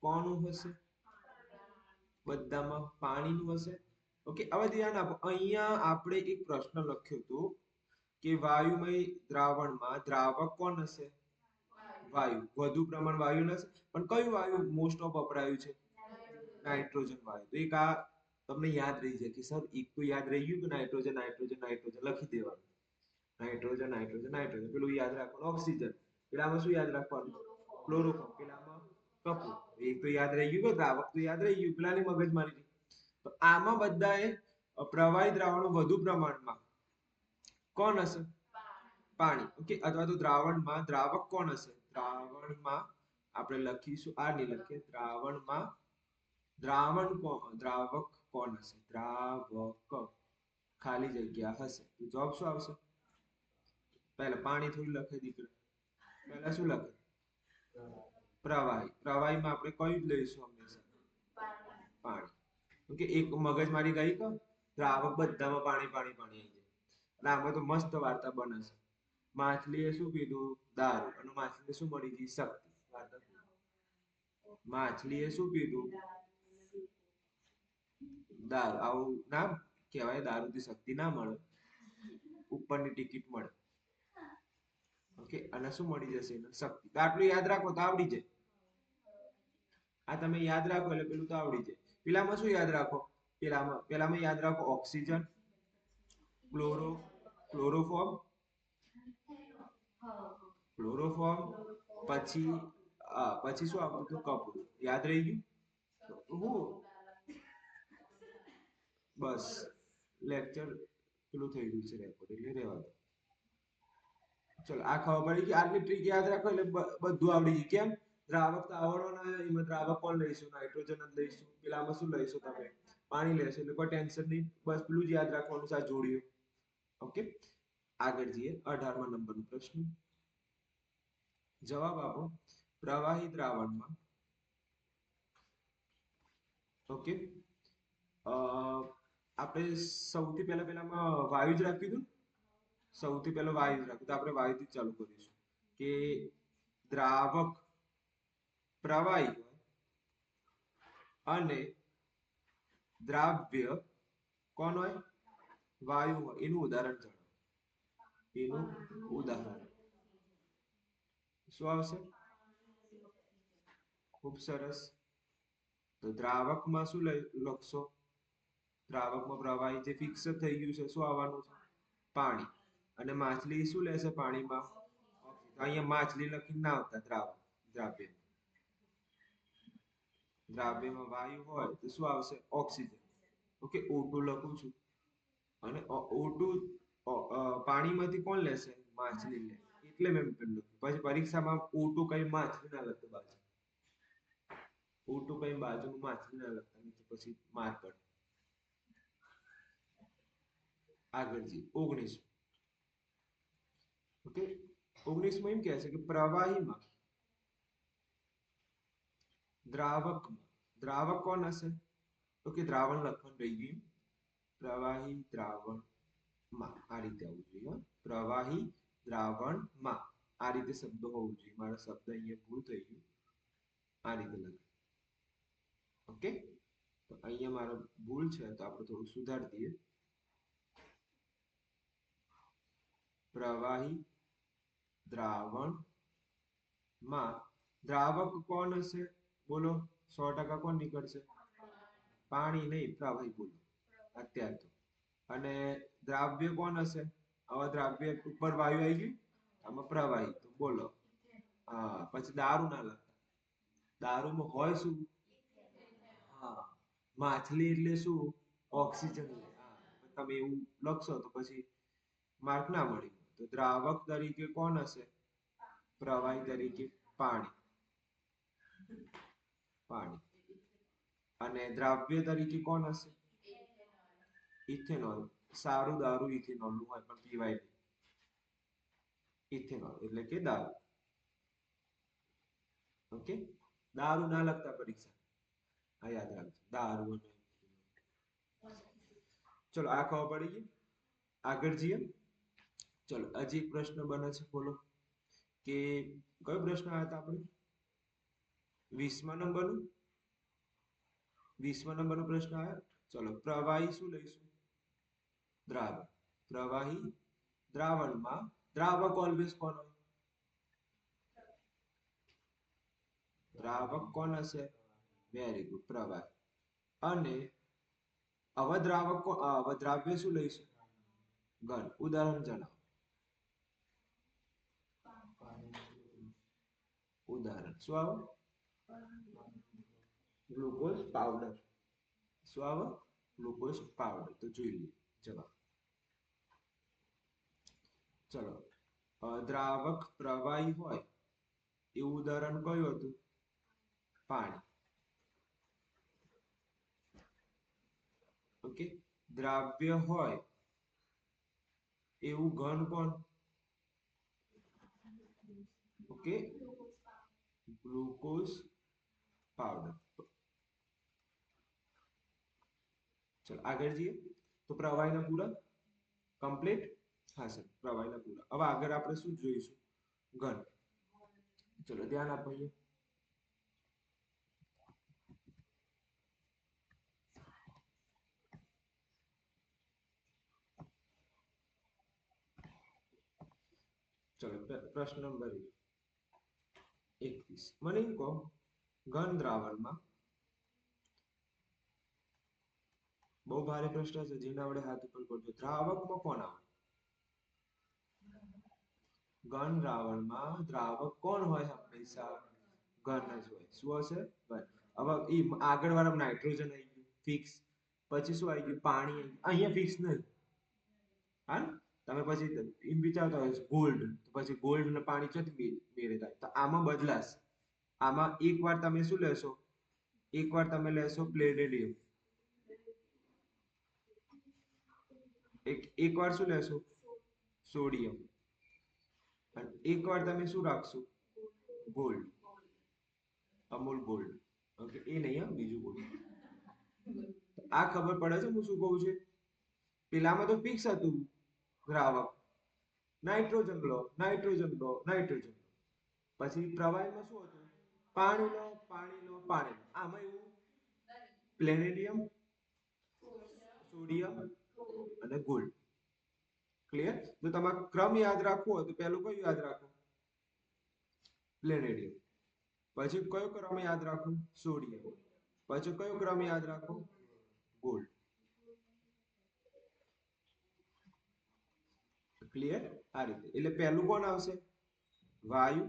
કોનું હશે? બધામાં પાણીનું હશે. ઓકે, હવે ધ્યાન આપો. અહીંયા આપણે એક પ્રશ્ન લખ્યો હતો કે વાયુમય દ્રાવણમાં દ્રાવક કોણ હશે? વાયુ. વધુ પ્રમાણ વાયુ હશે. પણ કયું વાયુ મોસ્ટ ઓફ વપરાયું છે? નાઇટ્રોજન વાયુ. તો એક આ તમને યાદ રહી જાય કે સર એક તો યાદ રહી ગયું કે નાઇટ્રોજન નાઇટ્રોજન નાઇટ્રોજન લખી દેવાનું. Nitrogen nitrogen nitrogen. પેલું યાદ રાખવાનું ઓક્સિજન. પેલામાં શું યાદ રાખવાનું? ક્લોરોફોર્મ. પેલામાં કપો. એક તો યાદ રહી ગયું કે દ્રાવક તો યાદ રહી ગયું, પેલાની મગજમારી. તો આમાં બધાએ પ્રવાહી દ્રાવણો વધુ પ્રમાણમાં કોણ હશે? પાણી. ઓકે, અથવા તો દ્રાવણમાં દ્રાવક કોણ હશે? દ્રાવણમાં આપણે લખીશું, આ નહીં લખીએ. દ્રાવણમાં દ્રાવક કોણ હશે? દ્રાવક ખાલી જગ્યા હશે. તો જવાબ શું આવશે? પહેલા પાણી થોડું લખે દીકરા. પહેલા શું લખે? પ્રવાહી. પ્રવાહીમાં આપણે કયું જ લઈશું હંમેશા? પાણી. ઓકે, એક મગજ મારી ગઈ તો દ્રાવક બધામાં પાણી પાણી પાણી આવી જાય. અને આમાં તો મસ્ત વાર્તા બને છે. માછલીએ શું પીધું? દારૂ. અને માછલીને શું મળી ગઈ? શક્તિ. માછલીએ શું પીધું? દારૂ. આવું ના કહેવાય, દારૂથી શક્તિ ના મળે. ઉપરની ટિકિટ મળે. ઓકે, અને શું મળી જશે એને? શક્તિ. તો આટલું યાદ રાખો તો આવડી જાય. આ તમે યાદ રાખો એટલે પેલું તો આવડી જાય. પેલામાં શું યાદ રાખો? પેલામાં યાદ રાખો ઓક્સિજન, ક્લોરોફોર્મ, ક્લોરોફોર્મ, પછી પછી શું આવતું હતું? કપડું. યાદ રહી ગયું? હું બસ લેક્ચર પેલું થઈ ગયું છે રેકોર્ડ એટલે રહેવા દો. ચલો આ ખબર પડી કે આટલી ટ્રીક યાદ રાખો એટલે બધું આવડી ગયું. કેમ? દ્રાવક તો આવડવાના, એમાં દ્રાવક કોણ લઈશું? નાઇટ્રોજન જ લઈશું. પેલામાં શું લઈશું તમે? પાણી લેશો એટલે કોઈ ટેન્શન નહીં. બસ પેલું જ યાદ રાખવાનું છે, આ જોડ્યું. ઓકે, આગળ જઈએ. 18મા નંબરનો પ્રશ્ન. જવાબ આપો. પ્રવાહી દ્રાવણમાં ઓકે આપણે સૌથી પેલામાં વાયુ જ રાખ્યું હતું. સૌથી પહેલો વાયુ જ રાખ્યું તો આપણે વાયુથી જ ચાલુ કરીશું કે દ્રાવક પ્રવાહી અને દ્રાવ્ય કોણ હોય? વાયુ હોય. એનું ઉદાહરણ જણાવો. એનું ઉદાહરણ શું આવશે? ખૂબ સરસ. તો દ્રાવકમાં શું લખશો? દ્રાવકમાં પ્રવાહી જે ફિક્સ થઈ ગયું છે શું આવવાનું છે? પાણી. અને માછલી શું લેશે પાણીમાં? અહીંયા માછલી લખીને ના આવતા. દ્રાવ્ય દ્રાવ્યમાં વાયુ હોય તો શું આવશે? ઓક્સિજન. ઓકે, O2 લખું છું. અને O2 પાણીમાંથી કોણ લેશે? માછલી લે. એટલે મેં પેલું પછી પરીક્ષામાં O2 કઈ માછલી ના લખતો બાજુ. O2 કઈ બાજુમાં માછલી ના લખતા, નહીં પછી માર પડે. આગળ જઈએ. 19. ઓકે, 19માં એમ કહે છે કે પ્રવાહીમાં દ્રાવક કોણ હશે? તો કે દ્રાવણ લખવાનું રહી ગયું. પ્રવાહી દ્રાવણમાં આ રીતે આવવું જોઈએ. પ્રવાહી દ્રાવણમાં આ રીતે શબ્દ હોવું જોઈએ. મારો શબ્દ અહીંયા ભૂલ થઈ ગયું. આ રીતે લખ. ઓકે, તો અહીંયા મારો ભૂલ છે તો આપણે થોડું સુધારી દઈએ. પ્રવાહી દ્રાવણમાં દ્રાવક કોણ હશે? બોલો, 100% કોણ નીકળશે? પાણી નહીં, પ્રવાહી. બોલો અત્યારે તો. અને દ્રાવ્ય કોણ હશે? હવે દ્રાવ્ય ઉપર વાયુ આવી ગયું, આમાં પ્રવાહી. તો બોલો. હા, પછી દારૂ ના લખતા. દારૂમાં હોય શું? હા, માછલી એટલે શું? ઓક્સિજન. હા, તમે એવું લખશો તો પછી માર્ક ના મળી. તો દ્રાવક તરીકે કોણ હશે? પ્રવાહી તરીકે પાણી. પાણી. અને દ્રાવ્ય તરીકે કોણ હશે? ઇથેનોલ. સારું દારૂ ઇથેનોલ નું હોય પણ પીવાય નહીં. ઇથેનોલ એટલે કે દારૂ. ઓકે, દારૂ ના લખતા પરીક્ષા. આ યાદ રાખજો. દારૂ અને ચલો આ ખબર પડી ગઈ. આગળ જઈએ. ચલો હજી એક પ્રશ્ન બને છે. બોલો કે કયો પ્રશ્ન આવ્યો હતો આપણે? 20મા નંબરનું. 20મા નંબરનો પ્રશ્ન આવ્યો. ચલો પ્રવાહી શું લઈશું? દ્રાવક. પ્રવાહી દ્રાવણમાં દ્રાવક ઓલવેઝ કોણ હોય? દ્રાવક કોણ હશે? વેરી ગુડ, પ્રવાહી. અને દ્રાવ્ય શું લઈશું? ઘન. ઉદાહરણ જણાવો. ઉદાહરણ શું આવે? Glucose powder. શું આવે? Glucose powder. તો જોઈ લઈએ જવાબ. ચલો દ્રાવક પ્રવાહી હોય એવું ઉદાહરણ કયું હતું? પાણી. ઓકે, દ્રાવ્ય હોય એવું ઘન કોણ? Okay, glucose powder. ચલો આગળ જઈએ. તો પ્રવાહીના પૂરા કમ્પ્લીટ. હા સર, પ્રવાહીના પૂરા. હવે આગળ આપણે શું જોઈશું? ઘન. ચલો ધ્યાન આપો. ચલો પ્રશ્ન નંબર 21 મને એમ કહો ઘન દ્રાવણમાં બહુ ભારે પ્રશ્ન છે જેના વડે હાથ ઉપર કરજો દ્રાવકમાં કોણ આવે ઘન દ્રાવણમાં દ્રાવક કોણ હોય હંમેશા ઘન જ હોય શું હશે ઘન હવે એ આગળ વાળા નાઇટ્રોજન આવી ગયું ફિક્સ પછી શું આવી ગયું પાણી અહીંયા ફિક્સ નહીં હા તમે પછી એમ વિચારતા હોય ગોલ્ડ તો પછી ગોલ્ડ ને પાણી ચોથી મેળે થાય તો આમાં બદલાશે આમાં એકવાર તમે શું લેશો એકવાર તમે લેશો પ્લેનેડિયમ એકવાર શું લેશો સોડિયમ અને એકવાર તમે શું રાખશો ગોલ્ડ અમૂલ ગોલ્ડ ઓકે એ નહીં હા બીજું ગોલ્ડ આ ખબર પડે છે હું શું કહું છું પેલામાં તો ફિક્સ હતું દ્રાવક નાઇટ્રોજન લો નાઇટ્રોજન લો નાઇટ્રોજન લો પછી પ્રવાહીમાં શું હતું પાણી લો પાણી લો પાણી લો આમાં એવું પ્લેનેડિયમ સોડિયમ અને ગોલ્ડ ક્લિયર જો તમારે ક્રમ યાદ રાખવો હોય તો પહેલું કયું યાદ રાખો પ્લેનેડિયમ પછી કયો ક્રમ યાદ રાખો સોડિયમ પછી કયો ક્રમ યાદ રાખો ગોલ્ડ ક્લિયર આ રીતે એટલે પહેલું કોણ આવશે વાયુ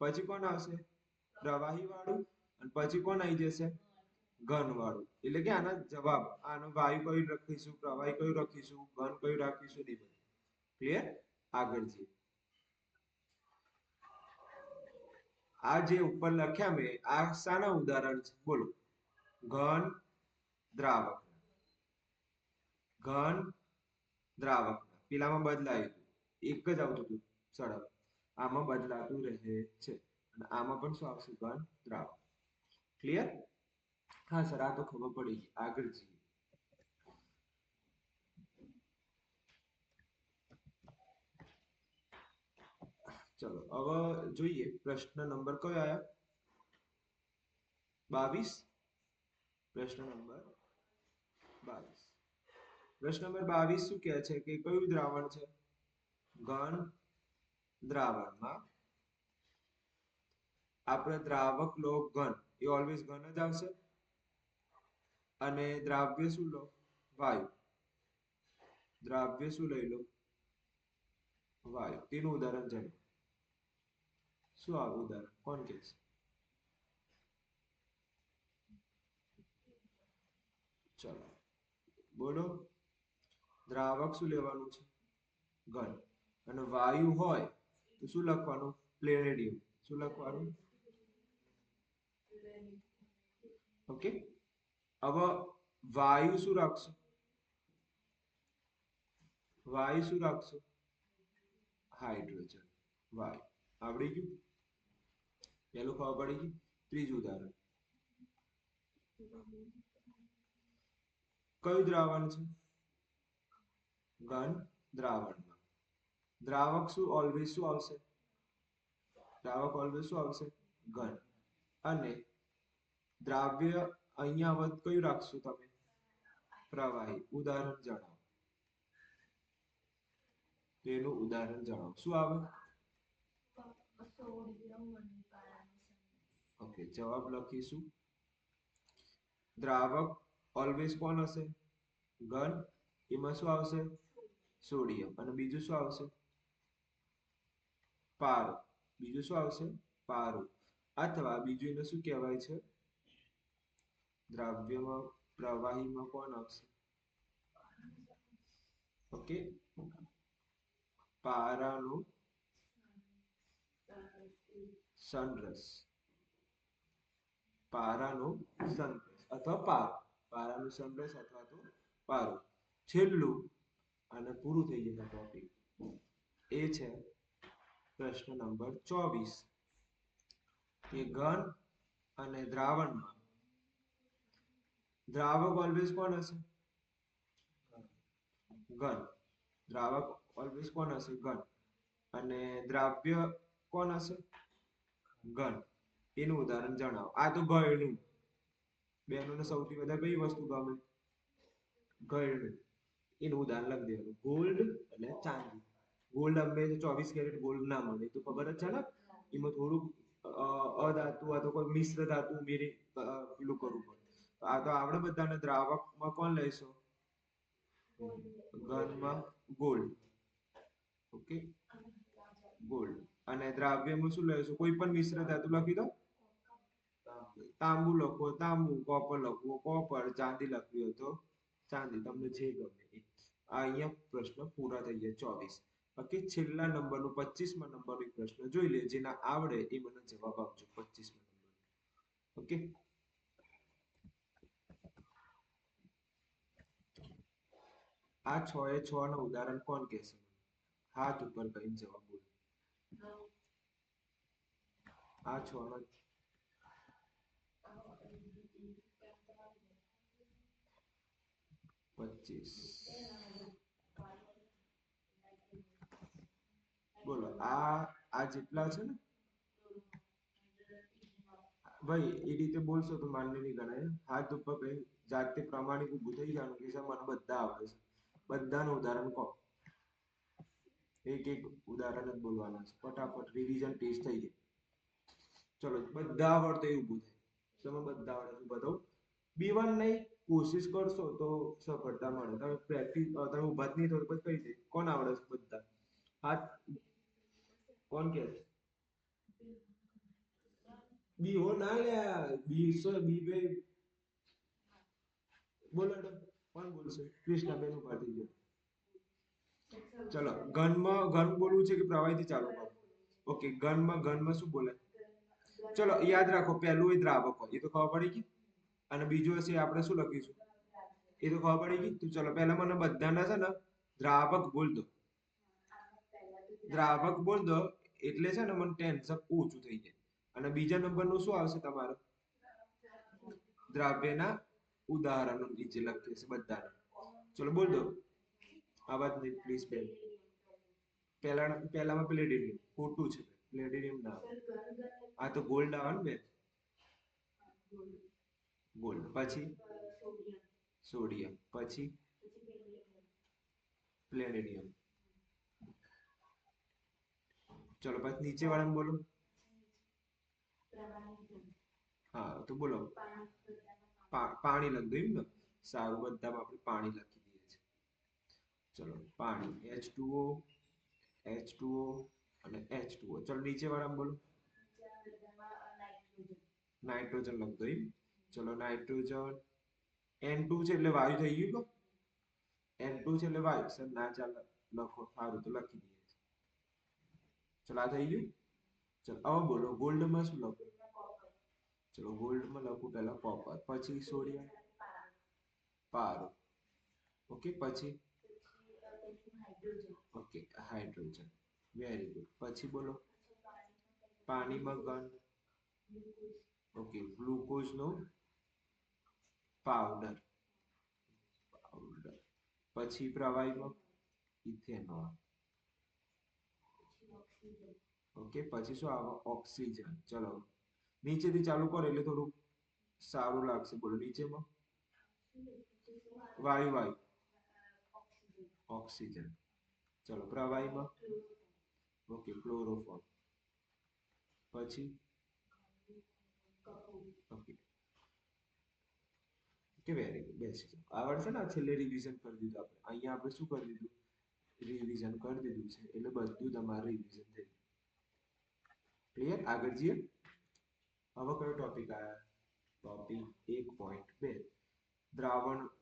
પછી કોણ આવશે પ્રવાહી વાળું અને પછી કોણ આવી જશે ઘન વાળું એટલે કે આના જવાબ આનો વાયુ કયું રાખીશું પ્રવાહી કયું રાખીશું ઘન કયું રાખીશું એ બધું ક્લિયર આગળ જઈએ આ જે ઉપર લખ્યા મેં આ શાના ઉદાહરણ છે બોલો ઘન દ્રાવક ઘન દ્રાવક પેલામાં બદલાયું એક જ આવતું હતું સળક આમાં બદલાતું રહે છે અને આમાં પણ શું આવશે ઘન દ્રાવક ક્લિયર હા સર આ તો ખબર પડી ગઈ આગળ જઈએ ચલો હવે જોઈએ પ્રશ્ન નંબર કયો આયો 22 પ્રશ્ન નંબર 22 પ્રશ્ન નંબર 22 શું કહે છે કે કયું દ્રાવણ છે ઘન દ્રાવણમાં આપણે દ્રાવક લો ઘન એ ઓલવેઝ ઘન જ આવશે અને દ્રાવ્ય શું લો વાયુ દ્રાવ્ય શું લઈ લો વાયુ તેનું ઉદાહરણ જણાવો શું આવે ઉદાહરણ કોણ કહે છે ચલો બોલો દ્રાવક શું લેવાનું છે ઘન અને વાયુ હોય તો શું લખવાનું પ્લેનેડિયમ શું લખવાનું ઓકે હવે વાયુ શું રાખશો વાયુ શું રાખશો હાઇડ્રોજન વાયુ આવડી ગયું પેલું ખબર પડી ગયું ત્રીજું ઉદાહરણ કયું દ્રાવણ છે ઘન દ્રાવણમાં દ્રાવક શું ઓલવેઝ શું આવશે દ્રાવક ઓલવેઝ શું આવશે ઘન અને દ્રાવ્ય અહીંયા વધ કયું રાખશો તમે પ્રવાહી ઉદાહરણ જણાવો તેનું ઉદાહરણ જણાવો શું આવે ઓકે જવાબ લખીશું દ્રાવક ઓલવેઝ કોણ હશે ઘન એમાં શું આવશે સોડિયમ અને બીજું શું આવશે પારો બીજું શું આવશે પારો અથવા બીજું એને શું કહેવાય છે દ્રાવ્યમાં પ્રવાહીમાં કોણ આવશે ઓકે પારાનો સનરસ પારાનો સનરસ અથવા પારો પારાનો સનરસ અથવા તો પારો છેલ્લું અને પૂરું થઈ જશે ટોપિક એ છે પ્રશ્ન નંબર 24 કે ઘન અને દ્રાવણમાં દ્રાવક ઓલવેઝ કોણ હશે ઘન દ્રાવક ઓલવેઝ કોણ હશે ઘન અને દ્રાવ્ય કોણ હશે ઘન એનું ઉદાહરણ જણાવો આ તો ગળનું બેનોને સૌથી વધારે કઈ વસ્તુ ગમે ગળનું એનું ઉદાહરણ લખી દેવાનું ગોલ્ડ અને ચાંદી ગોલ્ડ હંમેશા 24 કેરેટ ગોલ્ડ ના મળે, તો ખબર જ છે ને. એમાં થોડુંક અધાતુ અથવા કોઈ મિશ્ર ધાતુ ઉમેરી પેલું કરવું પડે. આ તો આપણે બધાને દ્રાવકમાં કોણ લઈશું? ઘનમાં ગોલ્ડ. Okay, gold. અને દ્રાવ્યમાં શું લઈશું? કોઈ પણ મિશ્ર ધાતુ લખી દો. તાંબુ લખો તાંબુ, કોપર લખવો કોપર, ચાંદી લખવી હોય તો ચાંદી, તમને જે ગમે એ. આ અહીંયા પ્રશ્ન પૂરા થઈ ગયા 24. ઓકે, છેલ્લા નંબરનું 25મા નંબરનો એક પ્રશ્ન જોઈ લે, જેના આવડે એ મને જવાબ આપજો 25મા નંબર. ઓકે, આ 6 એ 6 નું ઉદાહરણ કોણ કહેશે? હાથ ઉપર કરીને જવાબ બોલો. આ 6 નો 25. બોલો, આ જેટલા છે ને ભાઈ, એ રીતે બોલશો તો માન્ય નહીં ગણાય. હાથ ઉપર કઈ જાતે પ્રમાણિક ઊભું થઈ જવાનું કે સર મને બધા આવડે છે. બધાનું ઉદાહરણ કહો. એક એક ઉદાહરણ જ બોલવાના છે, ફટાફટ રિવિઝન ટેસ્ટ થઈ જાય. ચલો, બધા આવડતો એ ઊભું થાય. તમે બધા આવડે છે બધો બીવન નહીં. કોશિશ કરશો તો સફળતા મળે. તમે પ્રેક્ટિસ, તમે ઊભા જ નહીં થો તો પછી કઈ જાય. કોણ આવડે છે બધા? હાથ કોણ કે છે? બીવો ના લ્યા, બીસો બી બે. બોલો તો કોણ બોલશે? કૃષ્ણાબેન ઉભા થઈ ગયો. ચલો, ઘનમાં ઘન બોલવું છે કે પ્રવાહીથી ચાલુ કરો? ઓકે, ઘનમાં શું બોલે? ચલો યાદ રાખો, પહેલું એ દ્રાવક હોય, એ તો ખબર પડી ગઈ. અને બીજું હશે આપણે શું લખીશું? એ તો ખબર પડી ગઈ. તો ચલો, પહેલા મને બધાના છે ને દ્રાવક બોલ દો. દ્રાવક બોલ દો એટલે છે ને મને ટેન્શન ઓછું થઈ જાય. અને બીજા નંબરનું શું આવશે તમારે? દ્રાવ્યના ઉદાહરણો નીચે લખી છે બધા. ચલો બોલ દો. આવાજ નહીં પ્લીઝ બેન. પહેલામાં પ્લેટિનિયમ ખોટું છે. પ્લેટિનિયમ ના આવે. આ તો ગોલ્ડ આવે ને બેન. ગોલ્ડ પછી સોડિયમ પછી પ્લેનેડિયમ. ચલો પછી નીચે વાળામાં બોલો. હા તો બોલો. પાણી લખ દો એમ ને. સારું, બધામાં આપણે પાણી લખી દઈએ છીએ. ચલો, પાણી H2O, H2O અને H2O. ચલો નીચે વાળામાં બોલો. નાઇટ્રોજન લખ દો એમ. ચલો, નાઇટ્રોજન N2 છે એટલે વાયુ થઈ ગયું. N2 છે એટલે વાયુ. સર ના ચાલે, લખો. સારું, તો લખી દઈએ. ચલો, આ થઈ ગયું. ચલો હવે બોલો, ગોલ્ડમાં શું લખો? ચલો, ગોલ્ડમાં લખું પહેલા કોપર, પછી સોડિયમ, પારો. ઓકે, પછી ઓકે હાઇડ્રોજન. Very good. પછી બોલો. પાણીમાં ઘન. ઓકે, ગ્લુકોઝ નો પાવડર. પાવડર. પછી પ્રવાહીમાં ઇથેનોલ. ઓકે, પછી શું આવે? ઓક્સિજન. ચલો, નીચેથી ચાલુ કરો એટલે થોડું સારું લાગશે. બોલો નીચેમાં. વાયુ વાયુ. ઓક્સિજન. ચલો, પ્રવાહીમાં. Okay, chloroform. પછી ઓકે ઓકે, વેરી ગુડ. બેસી જાઓ. આવડશે ને? છેલ્લે રિવિઝન કરી દીધું આપણે. અહીંયા આપણે શું કરી દીધું? રિવિઝન કરી દીધું છે, એટલે બધું તમારે રિવિઝન થઈ ગયું. ક્લિયર? આગળ જઈએ. હવે કયો ટોપિક આવ્યા? ટોપિક 1.2,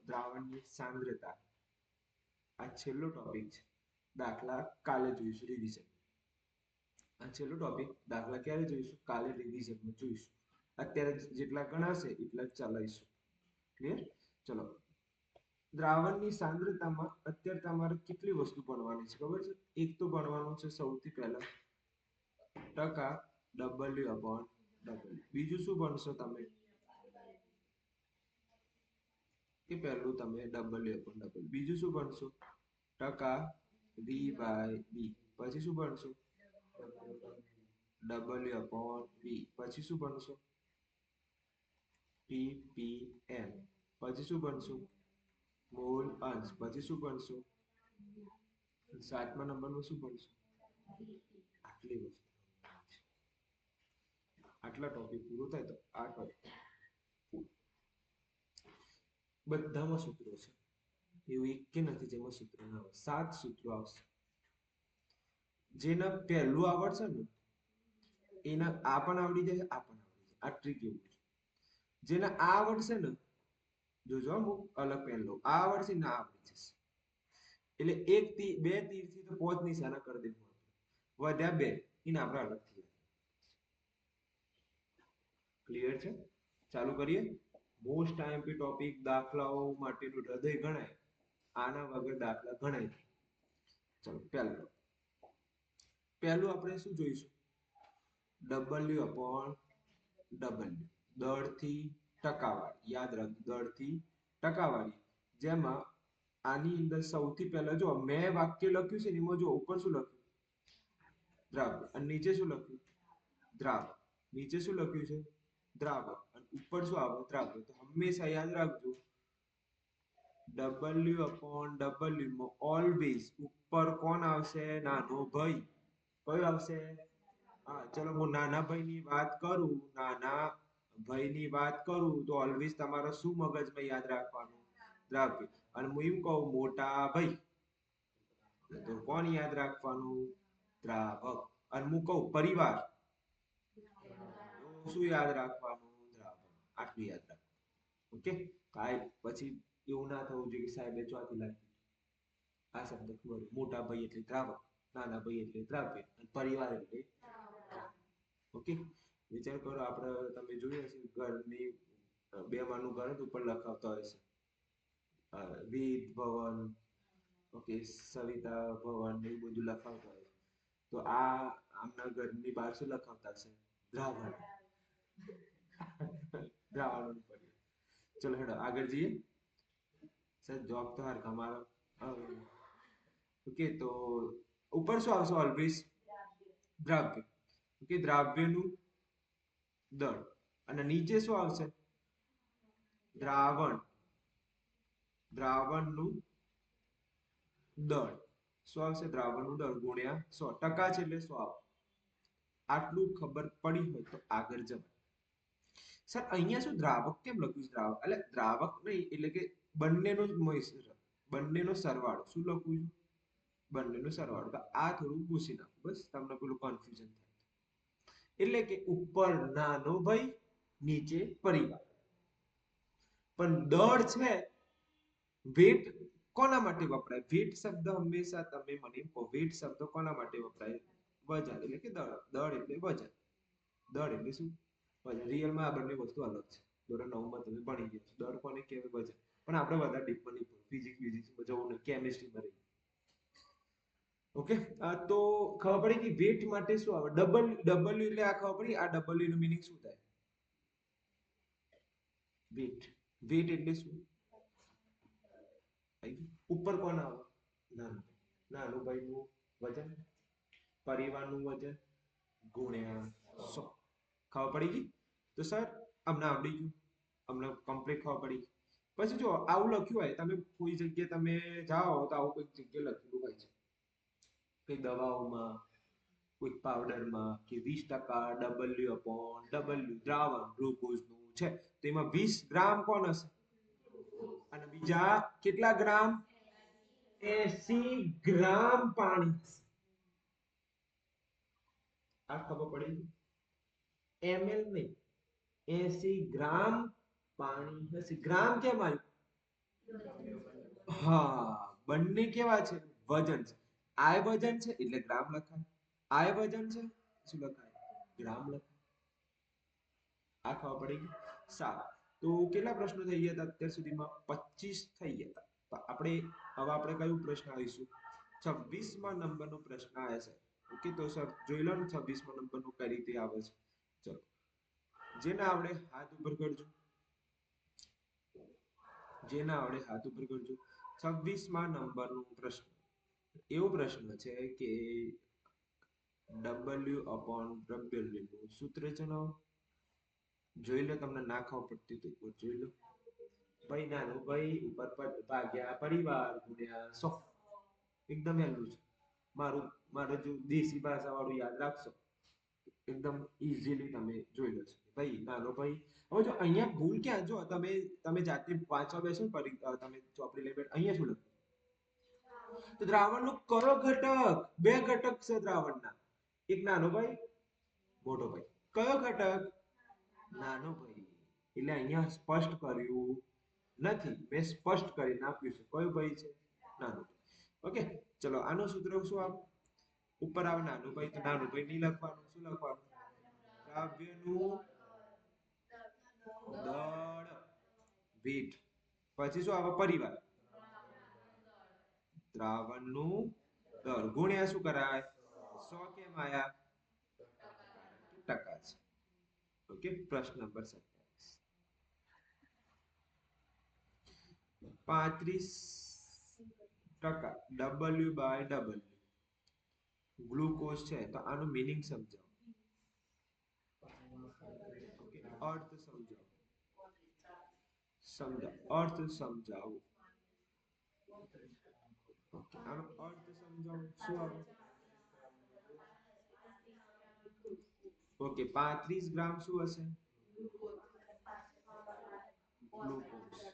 દ્રાવણની સાંદ્રતા. આ છેલ્લો ટોપિક છે. દાખલા કાલે જોઈશું રિવિઝન. આ છેલ્લો ટોપિક. દાખલા ક્યારે જોઈશું? કાલે રિવિઝનમાં જોઈશું. અત્યારે જેટલા ગણાશે એટલા જ ચલાવીશું. ક્લિયર? ચલો, દ્રાવણની સાંદ્રતામાં અત્યારે તમારે કેટલી વસ્તુ ભણવાની છે ખબર છે? એક તો ભણવાનું છે સૌથી પહેલા ટકા, W/W. બીજું શું ભણશો તમે? કે પહેલું તમે W/W. બીજું શું ભણશો? ટકા, V/V. પછી શું ભણશો? W/V. પછી શું ભણશો? ppm. પછી શું ભણશો? મોલ અંશ. પછી શું ભણશો? સાતમા નંબરનું શું ભણશું? આટલી વસ્તુ, આટલા ટોપિક પૂરો થાય તો આ ટોપિક બધામાં સૂત્રો છે, એવું એક કે નથી જેમાં સૂત્ર ના હોય. 7 સૂત્રો આવશે. જેના પહેલું આવડશે ને એના આ પણ આવડી જાય, આ પણ આવડી જાય. આ ટ્રીક એવું છે. જેના આ આવડશે ને, જોજો હું અલગ પેન લઉં, આ આવડશે ને આ આવડી જશે. એટલે એક થી બે તીરથી તો 5 નિશાના કરી દેવું. વધ્યા બે, એને આપણે અલગ થી. ક્લિયર છે? ચાલુ કરીએ. મોસ્ટ આઈએમપી ટોપિક દાખલાઓ માટેનું હૃદય ગણાય. આના વગર દાખલા ગણાય. ચલો પહેલું આપણે શું જોઈશું? W upon W, દળથી ટકાવારી. યાદ રાખજો, દળથી ટકાવારી. જેમાં આની અંદર સૌથી પહેલા જો મેં વાક્ય લખ્યું છે ને એમાં જો ઉપર શું લખ્યું? દ્રાવ્ય. અને નીચે શું લખ્યું? દ્રાવક. નીચે શું લખ્યું છે? દ્રાવક. અને ઉપર શું આવે? દ્રાવ્ય. તો હંમેશા યાદ રાખજો, W upon W માં ઓલવેઝ ઉપર કોણ આવશે? નાનો ભાઈ. કયો આવશે? હા, ચલો હું નાના ભાઈની વાત કરું, નાના ભાઈની વાત કરું તો ઓલવેઝ તમારે શું મગજમાં યાદ રાખવાનું? દ્રાવ્ય. અને હું એમ કહું મોટા ભાઈ તો કોણ યાદ રાખવાનું? દ્રાવક. અને હું કહું પરિવાર તો શું યાદ રાખવાનું? દ્રાવક. આટલું યાદ રાખવાનું. ઓકે. કાંઈ પછી એવું ના થવું જોઈએ કે સાહેબે ચોથી લાગી આ શબ્દ ખબર. મોટા ભાઈ એટલે દ્રાવક, નાના ભાઈ એટલે દ્રાવ્ય, અને પરિવાર એટલે ઓકે. વિચાર કરો, આપણે તમે જોયું હશે ઘરની બે માળનું ઘર ઉપર લખાવતા હોય છે વિદ ભવન, ઓકે, સવિતા ભવન, એવું બધું લખાવતા હોય. તો આ આમના ઘરની બહાર શું લખાવતા છે? દ્રાવણ. દ્રાવણ ઉપર. ચલો હેડો આગળ જઈએ. સર જોબ તો હાર કમારો. ઓકે, તો ઉપર શું આવશે? ઓલવેઝ દ્રાવ્ય. ઓકે, દ્રાવ્યનું દળ. અને નીચે શું આવશે? દ્રાવણ. દ્રાવણનું દળ. શું આવશે? દ્રાવણનું દળ ગુણ્યા 100. ટકા છે એટલે 100 આવે. આટલું ખબર પડી હોય તો આગળ જવાય. સર અહીંયા શું દ્રાવક કેમ લખ્યું છે? દ્રાવક એટલે દ્રાવક નહીં, એટલે કે બંનેનો બંનેનો સરવાળો. શું લખવું છે? બંનેનો સરવાળો. તો આ થોડું પૂછી નાખો, બસ તમને પેલું કન્ફ્યુઝન થાય. એટલે કે ઉપર નાનો ભાઈ, નીચે પરિવાર. પણ દળ છે, વેટ કોના માટે વપરાય? વેટ શબ્દ હંમેશા તમે મને કહો, વેટ શબ્દ કોના માટે વપરાય? વજન. એટલે કે દળ. દળ એટલે વજન. દળ એટલે શું? વજન. રિયલમાં આ બંને વસ્તુ અલગ છે. ધોરણ 9 માં તમે ભણી ગયા છો. દળ કોને કહેવાય? વજન. પણ આપણે વધારે ડીપમાં નહીં ભણવું. ફિઝિક્સમાં જવું નહીં, કેમિસ્ટ્રીમાં રહી. ઓકે. તો ખબર પડી કે વેટ માટે શું આવે? ડબલ્યુ એટલે આ ખબર પડી. આ ડબલ્યુ નું મીનિંગ શું થાય? વેટ. વેટ એટલે શું? ઉપર કોણ આવે? નાનું. નાનું ભાઈનું વજન, પરિવારનું વજન ગુણ્યા 100. ખબર પડી ગઈ? તો સર અમને આવડી ગયું, અમને કમ્પ્લીટ ખબર પડી. પછી જો આવું લખ્યું હોય, તમે કોઈ જગ્યાએ તમે જાઓ તો આવું કોઈ જગ્યાએ લખેલું હોય છે કઈ દવાઓમાં, કોઈ પાવડરમાં કે 20% ડબલ્યુ અપોન ડબલ્યુ દ્રાવણ ગ્લુકોઝનું છે, તો એમાં 20 ગ્રામ કોણ હશે? અને બીજા કેટલા ગ્રામ? 80 ગ્રામ પાણી. આ ખબર પડી? ml નહીં, 80 ગ્રામ પાણી હશે. ગ્રામ કેમ આવ્યું? હા, બંને કેવા છે? વજન છે. આ વજન છે એટલે ગ્રામ લખાય, આ વજન છે શું લખાય? ગ્રામ લખાય. આ ખબર પડી ગઈ? સારું. તો કેટલા પ્રશ્નો થઈ ગયા હતા અત્યાર સુધીમાં? 25 થઈ ગયા હતા. આપણે હવે આપણે કયું પ્રશ્ન આવીશું? 26મા નંબરનો પ્રશ્ન આવે છે. ઓકે, તો સર જોઈ લો ને 26મા નંબરનું કઈ રીતે આવે છે. ચલો, જેને આવડે હાથ ઉપર કરજો. જેને આવડે હાથ ઉપર કરજો. 26મા નંબરનો પ્રશ્ન એવો પ્રશ્ન છે કે W upon W નું સૂત્ર જણાવો. જોઈ લો, તમને ના ખબર પડતી તો એકવાર જોઈ લો. ભાઈ નાનું ભાઈ ઉપર ભાગ્યા પરિવાર ગુણ્યા 100. એકદમ સહેલું છે. મારું મારું જો દેશી ભાષા વાળું યાદ રાખશો એકદમ ઇઝીલી તમે જોઈ લો છો ભાઈ નાનો ભાઈ હવે જો અહીંયા ભૂલ ક્યાં જો તમે જાતે વાંચવા બેસો ને તમે ચોપડી લઈ બેઠ અહીંયા શું લખ્યું તો દ્રાવણનો કયો ઘટક બે ઘટક છે દ્રાવણના એક નાનો ભાઈ મોટો ભાઈ કયો ઘટક નાનો ભાઈ એટલે અહીંયા સ્પષ્ટ કર્યું નથી મેં સ્પષ્ટ કરીને આપ્યું છે કયો ભાઈ છે નાનો ઓકે ચલો આનો સૂત્ર શું આપ ઉપર આવે નાનું ભાઈ તો નાનું ભાઈ નહીં લખવાનું શું લખવાનું દ્રાવ્યનું દળ વેટ પછી શું આવે પરિવાર દ્રાવણનું દળ ગુણ્યા શું કરાય 100 કેમ આયા ટકા છે ઓકે પ્રશ્ન નંબર 27 35% W/W ગ્લુકોઝ છે તો આનું મીનિંગ સમજાવો ઓકે અર્થ સમજાવો અર્થ સમજાવો ઓકે આનો અર્થ સમજાવો શું આવે ઓકે 35 ગ્રામ શું હશે ગ્લુકોઝ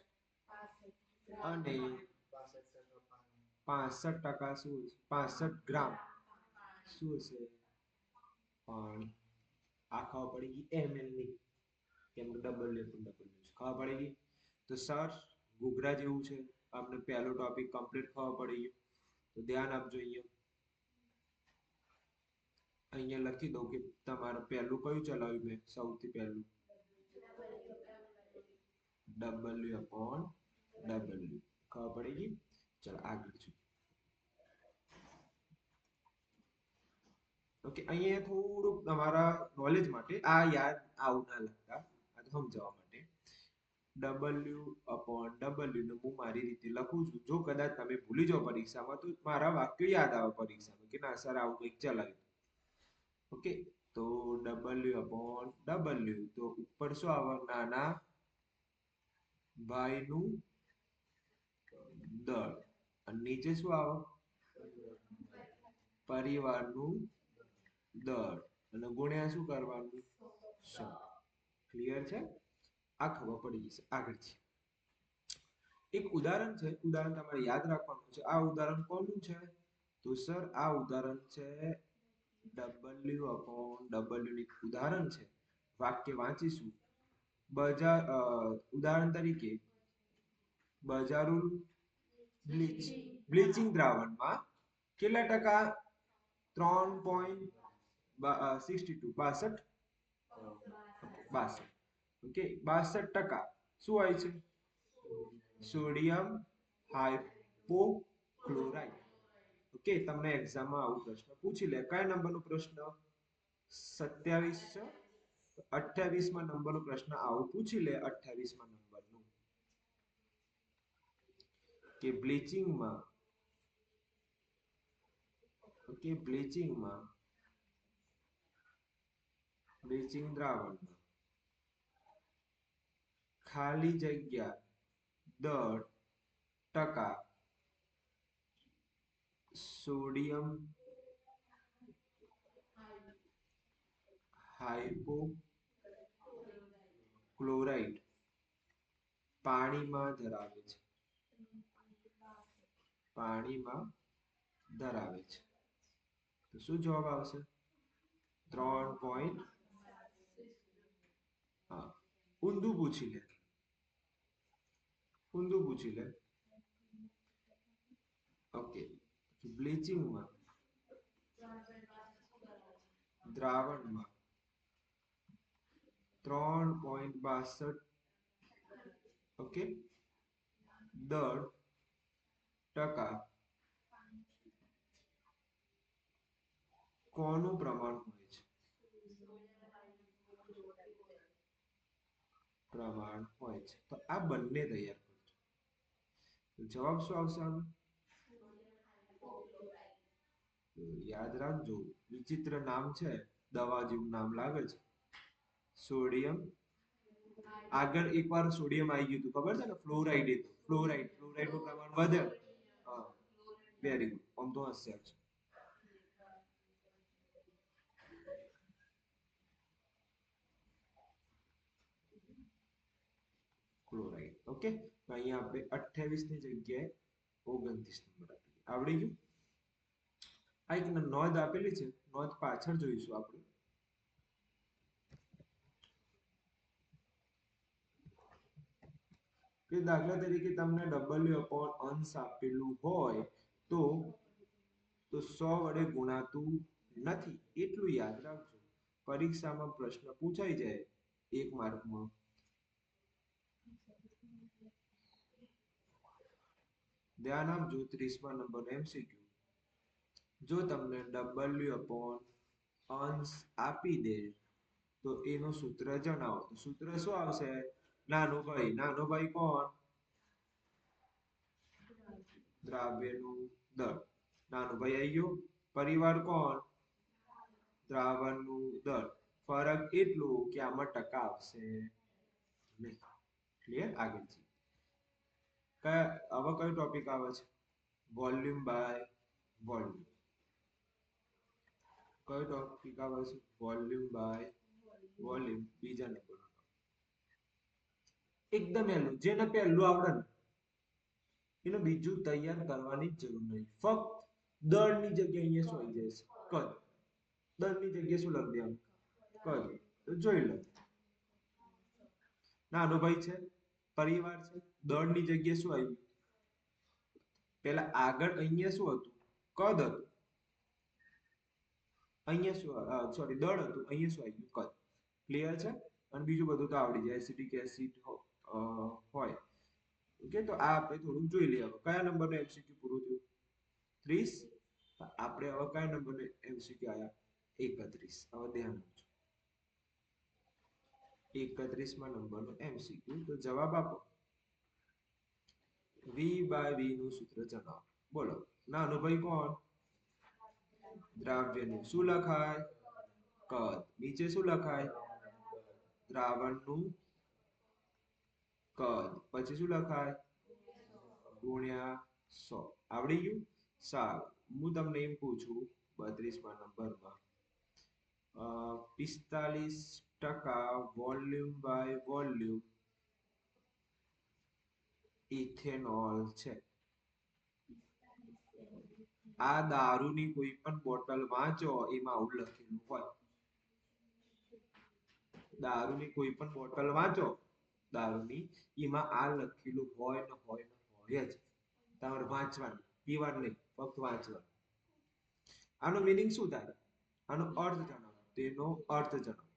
અને 65% શું 65 ગ્રામ શું હશે પાણી આ ખબર પડી ગઈ ml ની કેમ કે ડબલ ખબર પડી ગઈ તો સર ઘૂઘરા જેવું છે આપણે પહેલો ટોપિક કમ્પ્લીટ ખબર પડી ગયો તો ધ્યાન આપજો અહીંયા લખી દઉં કે તમારે પહેલું કયું ચલાવ્યું મેં સૌથી પહેલું W/W ખબર પડી ગઈ ચલો આગળ છું ઓકે અહીંયા થોડુંક તમારા નોલેજ માટે આ યાદ આવું ના લખતા આ સમજાવવા માટે W/W ને હું મારી રીતે લખું છું જો કદાચ તમે ભૂલી જાઓ પરીક્ષામાં તો મારા વાક્યો યાદ આવે પરીક્ષામાં કે ના સર આવું કંઈક ચલાવ્યું ઓકે તો W/W તો ઉપર શું આવે નાના ભાઈનું દળ અને નીચે શું આવે પરિવારનું દળ અને ગુણ્યા શું કરવાનું 100 ક્લિયર છે આ ખબર પડી જશે આગળ છે એક ઉદાહરણ છે ઉદાહરણ તમારે યાદ રાખવાનું છે આ ઉદાહરણ કોનું છે તો સર આ ઉદાહરણ છે W/W ની ઉદાહરણ છે વાક્ય વાંચીશું ઉદાહરણ તરીકે બજારું બ્લીચિંગ દ્રાવણમાં કેટલા ટકા 3.62 ઓકે 62% શું હોય છે સોડિયમ હાઇપોક્લોરાઇડ ઓકે તમને એક્ઝામમાં આવું પ્રશ્ન પૂછી લે કયા નંબરનો પ્રશ્ન 27 છે 28માં નંબરનો પ્રશ્ન આવું પૂછી લે 28માં નંબરનું કે બ્લીચિંગમાં ઓકે બ્લીચિંગ દ્રાવણમાં ખાલી જગ્યા 10% સોડિયમ હાઇપોક્લોરાઇડ પાણીમાં ધરાવે છે તો શું જવાબ આવશે 3. હા ઊંધું પૂછી લે ઓકે બ્લીચિંગમાં દ્રાવણમાં 3.62 ઓકે 10% કોનું પ્રમાણ હોય છે તો આ બંને તૈયાર કરજો જવાબ શું આવશે આનો યાદ રાખજો વિચિત્ર નામ છે દવા જેવું નામ લાગે છે સોડિયમ આગળ એકવાર સોડિયમ આવી ગયું હતું ખબર છે ને ફ્લોરાઇડ નું પ્રમાણ વધે હા વેરી ગુડ આમ તો હશે તો અહીંયા આપણે 28 ની જગ્યાએ 29 નંબર આપીએ. આવડી ગયું? આ એક નોંધ આપેલી છે, નોંધ પાછળ જોઈશું આપણે. કે દાખલા તરીકે તમને W/અંશ આપેલું હોય તો 100 વડે ગુણાતું નથી એટલું યાદ રાખજો. પરીક્ષામાં પ્રશ્ન પૂછાઈ જાય 1 માર્કમાં. ધ્યાન આપજો 30મા નંબર MCQ. જો તમને W/અંશ આપી દે તો એનું સૂત્ર જણાવો. તો સૂત્ર શું આવશે? નાનો ભાઈ કોણ? દ્રાવ્યનું દળ. નાનો ભાઈ આવી ગયો. પરિવાર કોણ? દ્રાવણનું દળ. ફરક એટલું કે આમાં ટકા આવશે નહીં. ક્લિયર? આગળ છે હવે કયો ટોપિક આવે છે? Volume by volume. કયો ટોપિક આવે છે? Volume by volume. બીજા નંબર. એકદમ પહેલું, જેને પહેલું આવડે ને એનું બીજું તૈયાર કરવાની જરૂર નહીં. ફક્ત દળની જગ્યાએ અહીંયા શું આવી જાય છે? કદ. દળની જગ્યાએ શું લખી દેવાનું? કદ. તો જોઈ લો. નાનો ભાઈ છે, પરિવાર છે, દળની જગ્યાએ શું આવ્યું? પેલા આગળ અહીંયા શું હતું? કદ હતું. અહીંયા શું સોરી દળ હતું, અહીંયા શું આવી ગયું? કદ. ક્લિયર છે? અને બીજું બધું તો આવડી જાય. એસિડિક એસિડ હોય. ઓકે, તો આ આપણે થોડું જોઈ લઈએ. હવે કયા નંબરનો MCQ પૂરું થયું? 30. આપણે હવે કયા નંબરનો MCQ આયા? 31. હવે ધ્યાન આપજો. 31મા નંબરનો MCQ. તો જવાબ આપો. V/V નું સૂત્ર જણાવો. બોલો. નાનો ભાઈ કોણ? દ્રાવ્યનું. શું લખાય? કદ. નીચે શું લખાય? દ્રાવણનું કદ. પછી શું લખાય? ગુણ્યા 100. આવડી ગયું? સારું. હું તમને એમ પૂછું 32મા નંબરમાં 45% વોલ્યુમ બાય વોલ્યુમ ઇથેનોલ છે. આ દારૂની કોઈ પણ બોટલ વાંચો એમાં આવું લખેલું હોય. દારૂની કોઈ પણ બોટલ વાંચો, દારૂની, એમાં આ લખેલું હોય ને હોય ને હોય જ. તમારે વાંચવાનું, પીવાનું નહીં, ફક્ત વાંચવાનું. આનો મીનિંગ શું થાય? આનો અર્થ જણાવો. તેનો અર્થ જણાવો.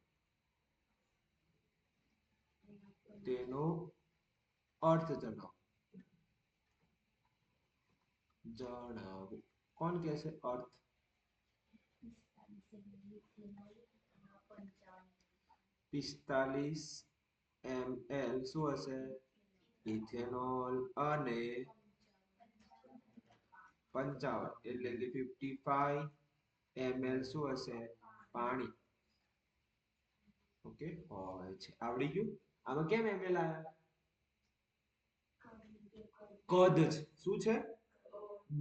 તેનો અર્થ જણાવો. જણાવો. કોણ કહેશે અર્થ? 45 ml શું હશે? ઇથેનોલ. અને 55 એટલે કે 55 ml શું હશે? પાણી. ઓકે, હોય છે. આવડી ગયું? આમાં કેમ ml આયા? કદ છે. શું છે?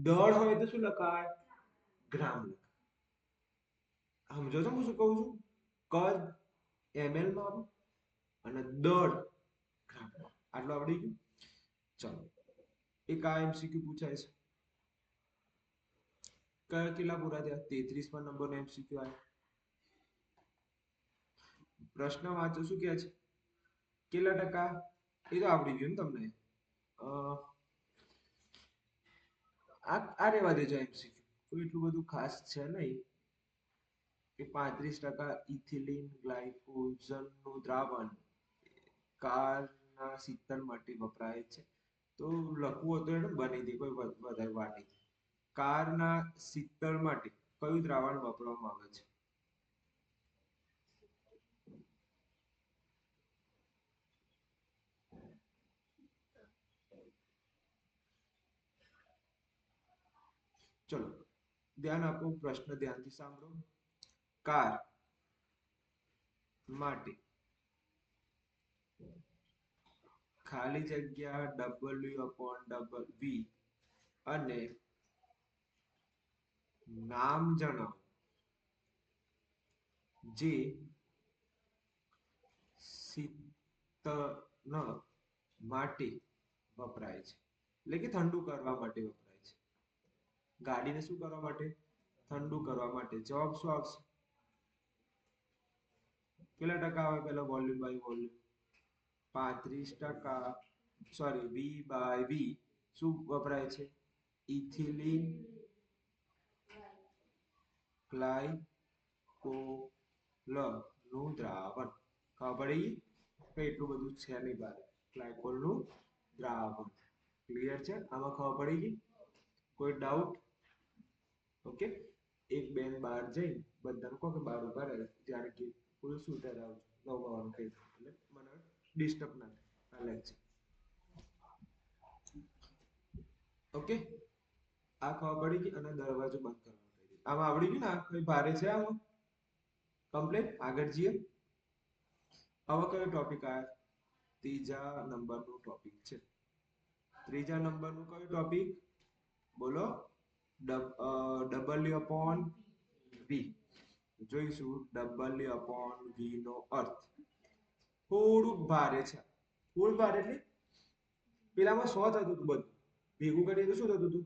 દળ હોય તો શું લખાય? ગ્રામ લખાય. સમજો છો હું શું કહું છું? કદ ml માં અને દળ ગ્રામ. આટલું આવડી ગયું? ચલો, એક આ MCQ પૂછાય છે. કયા કેટલા પૂરા થયા? 33મા નંબરનો MCQ આવ્યો. પ્રશ્ન વાંચો. શું કહે છે? કેટલા ટકા? એ તો આવડી ગયું ને તમને. આ રેવા દેજો MCQ. કોઈ એટલું બધું ખાસ છે નહીં. કે 35% ઇથિલિન ગ્લાયકોજનનું દ્રાવણ કારના શીતળ માટે વપરાય છે. તો લખવું હતું એને બની દે, કોઈ વધારે વાર નહીં. કારના શીતળ માટે કયું દ્રાવણ વાપરવામાં આવે છે? ચલો ધ્યાન આપો. પ્રશ્ન ધ્યાનથી સાંભળો. કાર માટે ખાલી જગ્યા W/V અને નામ જણાવો જે શીતળ માટે વપરાય છે, એટલે કે ઠંડુ કરવા માટે વપરાય છે. ગાડીને શું કરવા માટે? ઠંડુ કરવા માટે. જવાબ શું આવશે? કેટલા ટકા આવે પેલા volume by volume? 35%. Sorry, V by V શું વપરાય છે? ઇથિલિન ગ્લાયકોલ નું દ્રાવણ. ખબર પડી? કઈ એટલું બધું છે નહીં બાર. ગ્લાયકોલ નું દ્રાવણ. ક્લિયર છે? આમાં ખબર પડી ગઈ? કોઈ ડાઉટ? ઓકે. એક બેન બહાર જઈ બધાને કહો કે બહાર ઉભા રહે ત્યારે કે કોઈ શું ધરાવ નવવાનું કઈ એટલે મને ડિસ્ટર્બ ના થાય આ લેક્ચર. ઓકે, આ ખબર પડી ગઈ અને દરવાજો બંધ કરવાનો કહી દીધો. આમાં આવડી ગયું ને? આ કોઈ ભારે છે આમાં? કમ્પ્લીટ. આગળ જઈએ. હવે કયો ટોપિક આવ્યો? ત્રીજા નંબરનું ટોપિક છે. ત્રીજા નંબરનું કયું ટોપિક? બોલો. ડબલ્યુ અપોન વી. જોઈશું ડબલ્યુ અપોન વી નો અર્થ. થોડુંક ભારે છે. થોડું ભારે એટલે પેલામાં 100 થતું હતું બધું ભેગું કરીએ તો શું થતું હતું?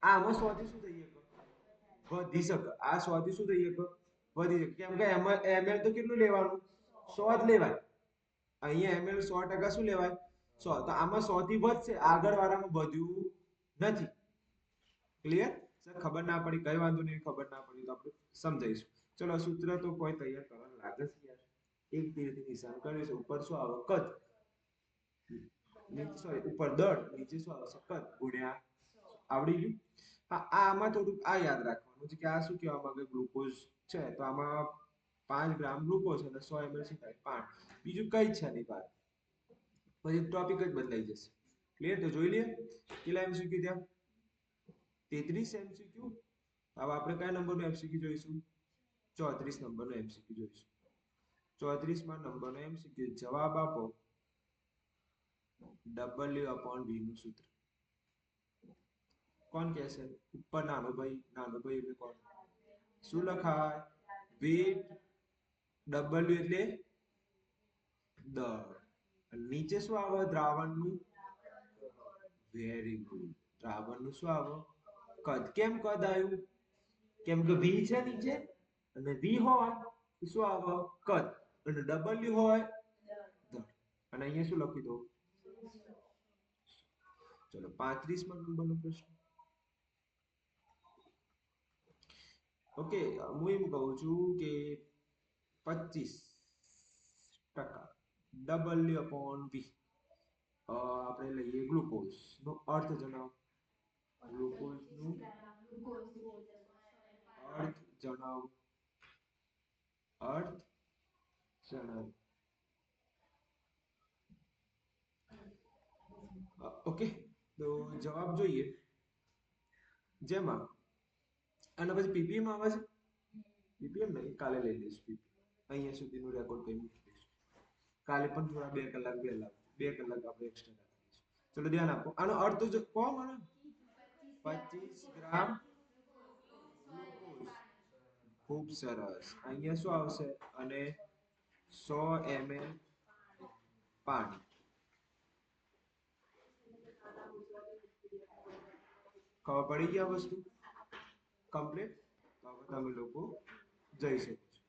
આમાં 100 થી શું થઈ શકે? વધી શકે. આ 100 થી શું થઈ શકે? વધી શકે. કેમ કે એમાં ml તો કેટલું લેવાનું? 100 જ લેવાય. અહીંયા ml 100% શું લેવાય? 100. તો આમાં 100 થી વધશે, આગળ વાળામાં વધ્યું નથી. ક્લિયર? સર ખબર ના પડી કઈ વાંધો નહીં, ખબર ના પડી તો આપણે સમજાઈશું. ચલો, સૂત્ર તો કોઈ તૈયાર કરવાનું લાગે છે યાર. એક તીરથી નિશાન કરે છે. ઉપર શું આવે? કદ. નીચે સોરી ઉપર દળ, નીચે શું આવશે? કદ ગુણ્યા. આવડી ગયું? હા, આમાં થોડુંક આ યાદ રાખવાનું છે કે આ શું કહેવા માંગે? ગ્લુકોઝ છે તો આમાં 5 ગ્રામ ગ્લુકોઝ અને 100 ml શું થાય? પાણી. બીજું કઈ છે નહીં બહાર. પછી ટોપિક જ બદલાઈ જશે. ક્લિયર? તો જોઈ લઈએ કેટલા એમસીક્યુ ત્યાં. 33 એમસીક્યુ. હવે આપણે કયા નંબરનો એમસીક્યુ જોઈશું? 34 નંબરનો એમસીક્યુ જોઈશું. 34માં નંબરનો એમસીક્યુ. જવાબ આપો. ડબલ્યુ અપોન વી નું સૂત્ર. કોણ કહેશે? ઉપર નાનો ભાઈ. નાનો ભાઈ એટલે કોણ? શું લખાય? વેટ. ડબલ્યુ એટલે દળ. નીચે શું આવે? દ્રાવણનું. Very good. દ્રાવણનું શું આવે? કદ. કેમ કદ આવ્યું? કેમ કે વી છે નીચે અને વી હોય તો શું આવે? કદ. અને ડબલ્યુ હોય દળ. અને અહીંયા શું લખી દો? ચલો, 35માં નંબરનો પ્રશ્ન. ઓકે, હું એમ કહું છું કે 25% ડબલ્યુ અપોન વી. આપણે લઈએ ગ્લુકોઝ નો અર્થ જણાવો. ગ્લુકોઝ નું અર્થ જણાવો. અર્થ જણાવો. ઓકે, તો જવાબ જોઈએ. જેમાં અને પછી પીપીએમ આવે છે. પીપીએમ નહીં, કાલે લઈ લઈશું પીપીએમ. અહીંયા સુધીનું રેકોર્ડ કરી મૂકી દઈશું. કાલે પણ થોડા 2 કલાક વહેલા, 2 કલાક આપણે એક્સ્ટ્રા રાખીશું. ચલો ધ્યાન આપો. આનો અર્થ જો કહો મને. 25 ગ્રામ ગ્લુકોઝ. ખૂબ સરસ. અહીંયા શું આવશે? અને 100 ml પાણી. ખબર પડી ગયા વસ્તુ? કમ્પ્લીટ. તો હવે તમે લોકો જઈ શકો છો.